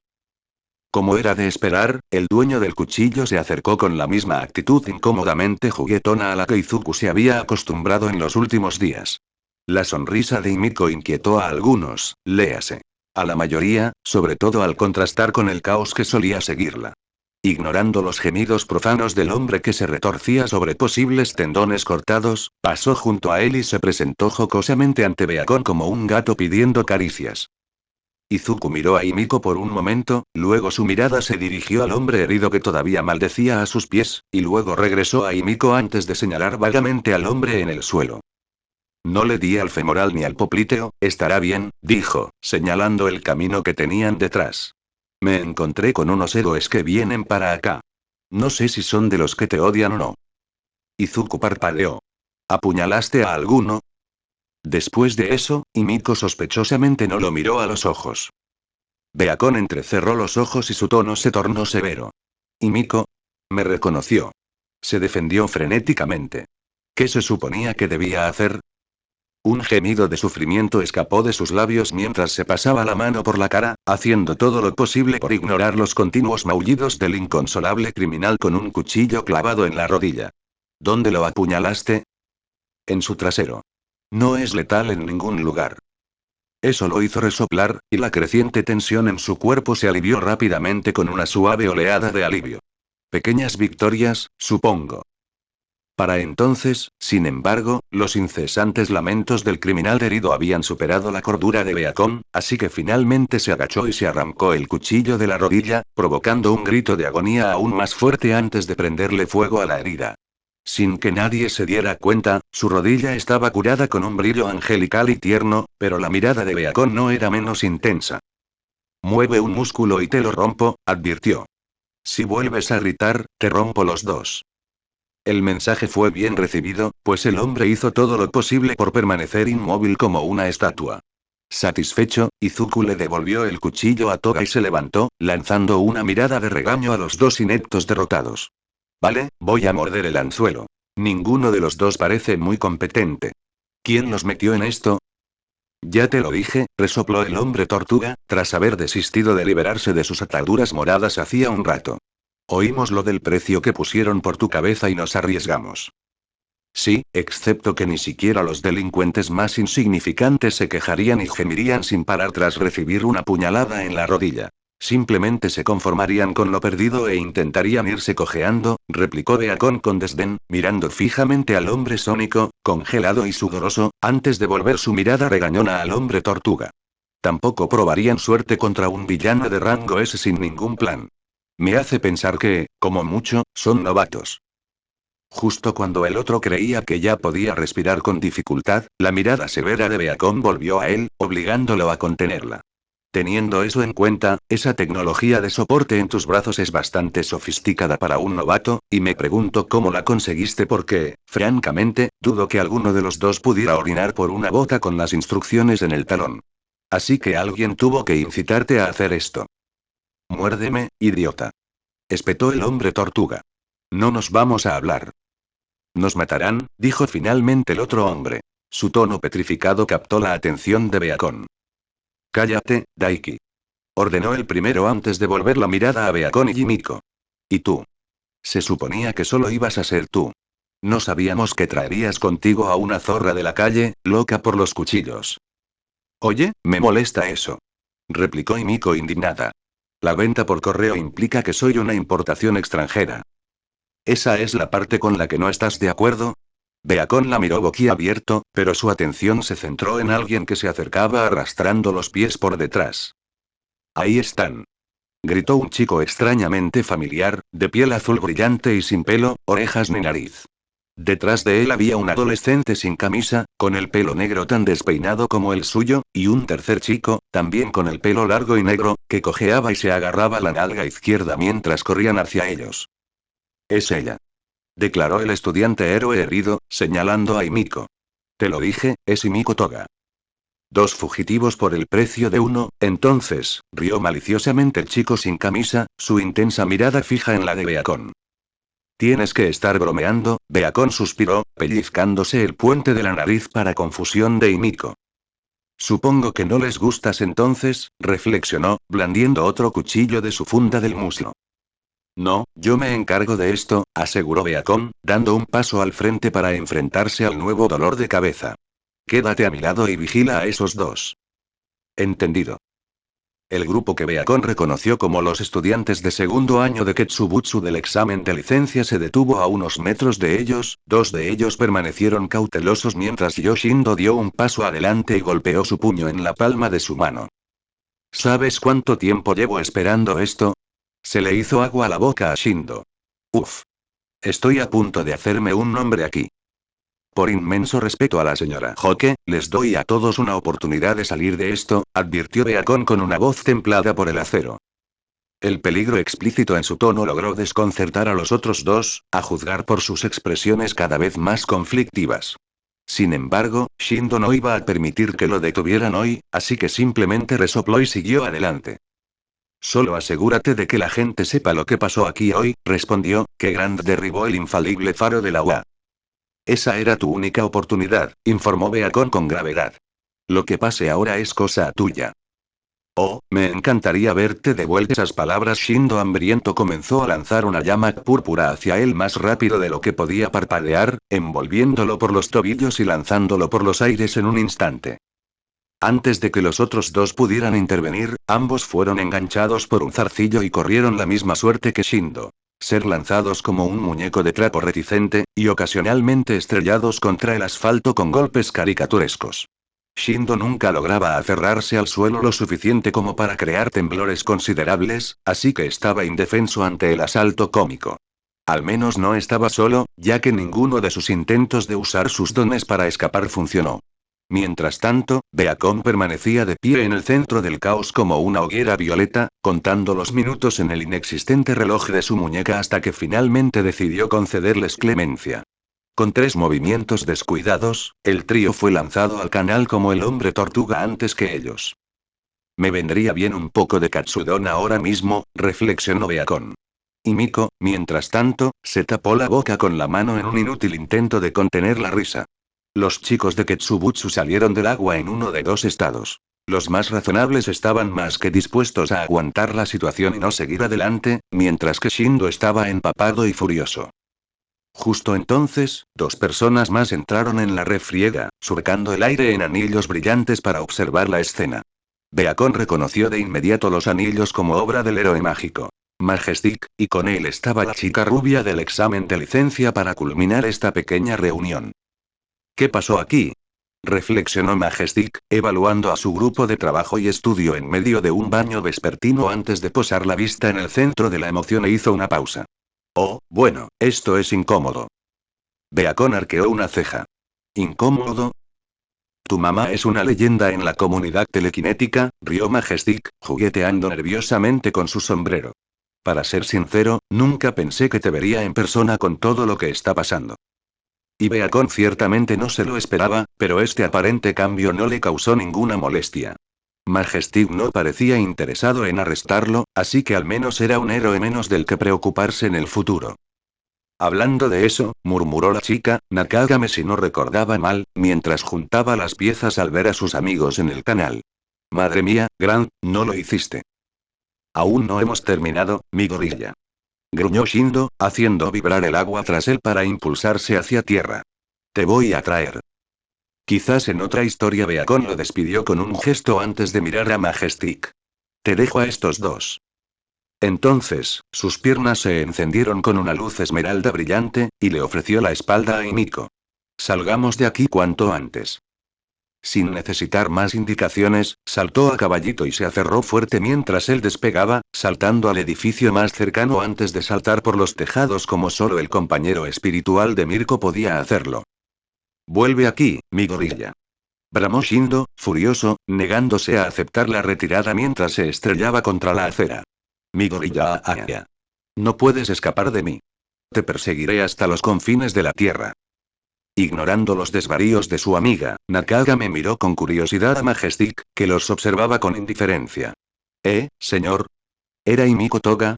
Como era de esperar, el dueño del cuchillo se acercó con la misma actitud incómodamente juguetona a la que Izuku se había acostumbrado en los últimos días. La sonrisa de Himiko inquietó a algunos, léase. A la mayoría, sobre todo al contrastar con el caos que solía seguirla. Ignorando los gemidos profanos del hombre que se retorcía sobre posibles tendones cortados, pasó junto a él y se presentó jocosamente ante Beacon como un gato pidiendo caricias. Izuku miró a Himiko por un momento, luego su mirada se dirigió al hombre herido que todavía maldecía a sus pies, y luego regresó a Himiko antes de señalar vagamente al hombre en el suelo. No le di al femoral ni al popliteo, estará bien, dijo, señalando el camino que tenían detrás. Me encontré con unos héroes que vienen para acá. No sé si son de los que te odian o no. Izuku parpadeó. ¿Apuñalaste a alguno? Después de eso, Himiko sospechosamente no lo miró a los ojos. Beacon entrecerró los ojos y su tono se tornó severo. Himiko. Me reconoció. Se defendió frenéticamente. ¿Qué se suponía que debía hacer? Un gemido de sufrimiento escapó de sus labios mientras se pasaba la mano por la cara, haciendo todo lo posible por ignorar los continuos maullidos del inconsolable criminal con un cuchillo clavado en la rodilla. ¿Dónde lo apuñalaste? En su trasero. No es letal en ningún lugar. Eso lo hizo resoplar, y la creciente tensión en su cuerpo se alivió rápidamente con una suave oleada de alivio. Pequeñas victorias, supongo. Para entonces, sin embargo, los incesantes lamentos del criminal herido habían superado la cordura de Beacon, así que finalmente se agachó y se arrancó el cuchillo de la rodilla, provocando un grito de agonía aún más fuerte antes de prenderle fuego a la herida. Sin que nadie se diera cuenta, su rodilla estaba curada con un brillo angelical y tierno, pero la mirada de Beacon no era menos intensa. Mueve un músculo y te lo rompo, advirtió. Si vuelves a gritar, te rompo los dos. El mensaje fue bien recibido, pues el hombre hizo todo lo posible por permanecer inmóvil como una estatua. Satisfecho, Izuku le devolvió el cuchillo a Toga y se levantó, lanzando una mirada de regaño a los dos ineptos derrotados. Vale, voy a morder el anzuelo. Ninguno de los dos parece muy competente. ¿Quién los metió en esto? Ya te lo dije, resopló el hombre tortuga, tras haber desistido de liberarse de sus ataduras moradas hacía un rato. Oímos lo del precio que pusieron por tu cabeza y nos arriesgamos. Sí, excepto que ni siquiera los delincuentes más insignificantes se quejarían y gemirían sin parar tras recibir una puñalada en la rodilla. Simplemente se conformarían con lo perdido e intentarían irse cojeando, replicó Beacon con desdén, mirando fijamente al hombre sónico, congelado y sudoroso, antes de volver su mirada regañona al hombre tortuga. Tampoco probarían suerte contra un villano de rango S sin ningún plan. Me hace pensar que, como mucho, son novatos. Justo cuando el otro creía que ya podía respirar con dificultad, la mirada severa de Beacon volvió a él, obligándolo a contenerla. Teniendo eso en cuenta, esa tecnología de soporte en tus brazos es bastante sofisticada para un novato, y me pregunto cómo la conseguiste porque, francamente, dudo que alguno de los dos pudiera orinar por una bota con las instrucciones en el talón. Así que alguien tuvo que incitarte a hacer esto. Muérdeme, idiota. Espetó el hombre tortuga. No nos vamos a hablar. Nos matarán, dijo finalmente el otro hombre. Su tono petrificado captó la atención de Beacon. Cállate, Daiki. Ordenó el primero antes de volver la mirada a Beacon y Himiko. ¿Y tú? Se suponía que solo ibas a ser tú. No sabíamos que traerías contigo a una zorra de la calle, loca por los cuchillos. Oye, me molesta eso. Replicó Himiko indignada. La venta por correo implica que soy una importación extranjera. ¿Esa es la parte con la que no estás de acuerdo? Beacon la miró boquiabierto, pero su atención se centró en alguien que se acercaba arrastrando los pies por detrás. Ahí están. Gritó un chico extrañamente familiar, de piel azul brillante y sin pelo, orejas ni nariz. Detrás de él había un adolescente sin camisa, con el pelo negro tan despeinado como el suyo, y un tercer chico, también con el pelo largo y negro, que cojeaba y se agarraba la nalga izquierda mientras corrían hacia ellos. Es ella. Declaró el estudiante héroe herido, señalando a Himiko. Te lo dije, es Himiko Toga. 2 fugitivos por el precio de 1, entonces, rió maliciosamente el chico sin camisa, su intensa mirada fija en la de Beacon. Tienes que estar bromeando, Beacon suspiró, pellizcándose el puente de la nariz para confusión de Himiko. Supongo que no les gustas entonces, reflexionó, blandiendo otro cuchillo de su funda del muslo. No, yo me encargo de esto, aseguró Beacon, dando un paso al frente para enfrentarse al nuevo dolor de cabeza. Quédate a mi lado y vigila a esos 2. Entendido. El grupo que Beacon reconoció como los estudiantes de segundo año de Ketsubutsu del examen de licencia se detuvo a unos metros de ellos, 2 de ellos permanecieron cautelosos mientras Yoshindo dio un paso adelante y golpeó su puño en la palma de su mano. ¿Sabes cuánto tiempo llevo esperando esto? Se le hizo agua a la boca a Shindo. Uf. Estoy a punto de hacerme un nombre aquí. Por inmenso respeto a la señora Hoke, les doy a todos una oportunidad de salir de esto, advirtió Beacon con una voz templada por el acero. El peligro explícito en su tono logró desconcertar a los otros 2, a juzgar por sus expresiones cada vez más conflictivas. Sin embargo, Shindo no iba a permitir que lo detuvieran hoy, así que simplemente resopló y siguió adelante. Solo asegúrate de que la gente sepa lo que pasó aquí hoy, respondió, que Grant derribó el infalible faro de la UA. Esa era tu única oportunidad, informó Beacon con gravedad. Lo que pase ahora es cosa tuya. Oh, me encantaría verte de vuelta. Esas palabras Shindo hambriento comenzó a lanzar una llama púrpura hacia él más rápido de lo que podía parpadear, envolviéndolo por los tobillos y lanzándolo por los aires en un instante. Antes de que los otros 2 pudieran intervenir, ambos fueron enganchados por un zarcillo y corrieron la misma suerte que Shindo. Ser lanzados como un muñeco de trapo reticente, y ocasionalmente estrellados contra el asfalto con golpes caricaturescos. Shindo nunca lograba aferrarse al suelo lo suficiente como para crear temblores considerables, así que estaba indefenso ante el asalto cómico. Al menos no estaba solo, ya que ninguno de sus intentos de usar sus dones para escapar funcionó. Mientras tanto, Beacon permanecía de pie en el centro del caos como una hoguera violeta, contando los minutos en el inexistente reloj de su muñeca hasta que finalmente decidió concederles clemencia. Con 3 movimientos descuidados, el trío fue lanzado al canal como el hombre tortuga antes que ellos. Me vendría bien un poco de katsudon ahora mismo, reflexionó Beacon. Himiko, mientras tanto, se tapó la boca con la mano en un inútil intento de contener la risa. Los chicos de Ketsubutsu salieron del agua en uno de 2 estados. Los más razonables estaban más que dispuestos a aguantar la situación y no seguir adelante, mientras que Shindo estaba empapado y furioso. Justo entonces, 2 personas más entraron en la refriega, surcando el aire en anillos brillantes para observar la escena. Beacon reconoció de inmediato los anillos como obra del héroe mágico. Majestic, y con él estaba la chica rubia del examen de licencia para culminar esta pequeña reunión. ¿Qué pasó aquí? Reflexionó Majestic, evaluando a su grupo de trabajo y estudio en medio de un baño vespertino antes de posar la vista en el centro de la emoción e hizo una pausa. Oh, bueno, esto es incómodo. Beacon arqueó una ceja. ¿Incómodo? Tu mamá es una leyenda en la comunidad telequinética, rió Majestic, jugueteando nerviosamente con su sombrero. Para ser sincero, nunca pensé que te vería en persona con todo lo que está pasando. Y Beacon ciertamente no se lo esperaba, pero este aparente cambio no le causó ninguna molestia. Majestic no parecía interesado en arrestarlo, así que al menos era un héroe menos del que preocuparse en el futuro. Hablando de eso, murmuró la chica, Nakagame si no recordaba mal, mientras juntaba las piezas al ver a sus amigos en el canal. Madre mía, Grant, no lo hiciste. Aún no hemos terminado, mi gorilla. Gruñó Shindo, haciendo vibrar el agua tras él para impulsarse hacia tierra. Te voy a traer. Quizás en otra historia Beacon lo despidió con un gesto antes de mirar a Majestic. Te dejo a estos 2. Entonces, sus piernas se encendieron con una luz esmeralda brillante, y le ofreció la espalda a Himiko. Salgamos de aquí cuanto antes. Sin necesitar más indicaciones, saltó a caballito y se aferró fuerte mientras él despegaba, saltando al edificio más cercano antes de saltar por los tejados como solo el compañero espiritual de Mirko podía hacerlo. Vuelve aquí, mi gorilla. Bramó Shindo, furioso, negándose a aceptar la retirada mientras se estrellaba contra la acera. Mi gorilla, no puedes escapar de mí. Te perseguiré hasta los confines de la tierra. Ignorando los desvaríos de su amiga, Nakagame miró con curiosidad a Majestic, que los observaba con indiferencia. Señor? ¿Era Himiko Toga?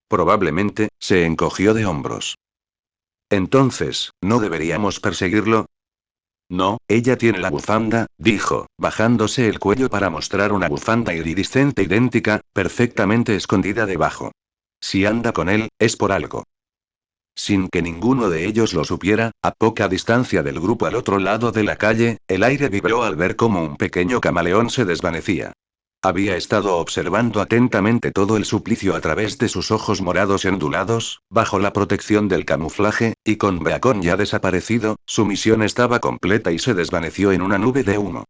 Probablemente, se encogió de hombros. Entonces, ¿no deberíamos perseguirlo? No, ella tiene la bufanda, dijo, bajándose el cuello para mostrar una bufanda iridiscente idéntica, perfectamente escondida debajo. Si anda con él, es por algo. Sin que ninguno de ellos lo supiera, a poca distancia del grupo al otro lado de la calle, el aire vibró al ver cómo un pequeño camaleón se desvanecía. Había estado observando atentamente todo el suplicio a través de sus ojos morados ondulados, bajo la protección del camuflaje, y con Beacon ya desaparecido, su misión estaba completa y se desvaneció en una nube de humo.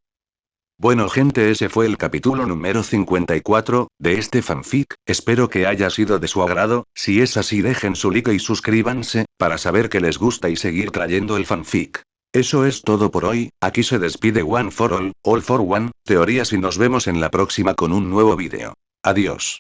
Bueno gente, ese fue el capítulo número 54, de este fanfic, espero que haya sido de su agrado, si es así dejen su like y suscríbanse, para saber que les gusta y seguir trayendo el fanfic. Eso es todo por hoy, aquí se despide One for All for One, teorías y nos vemos en la próxima con un nuevo vídeo. Adiós.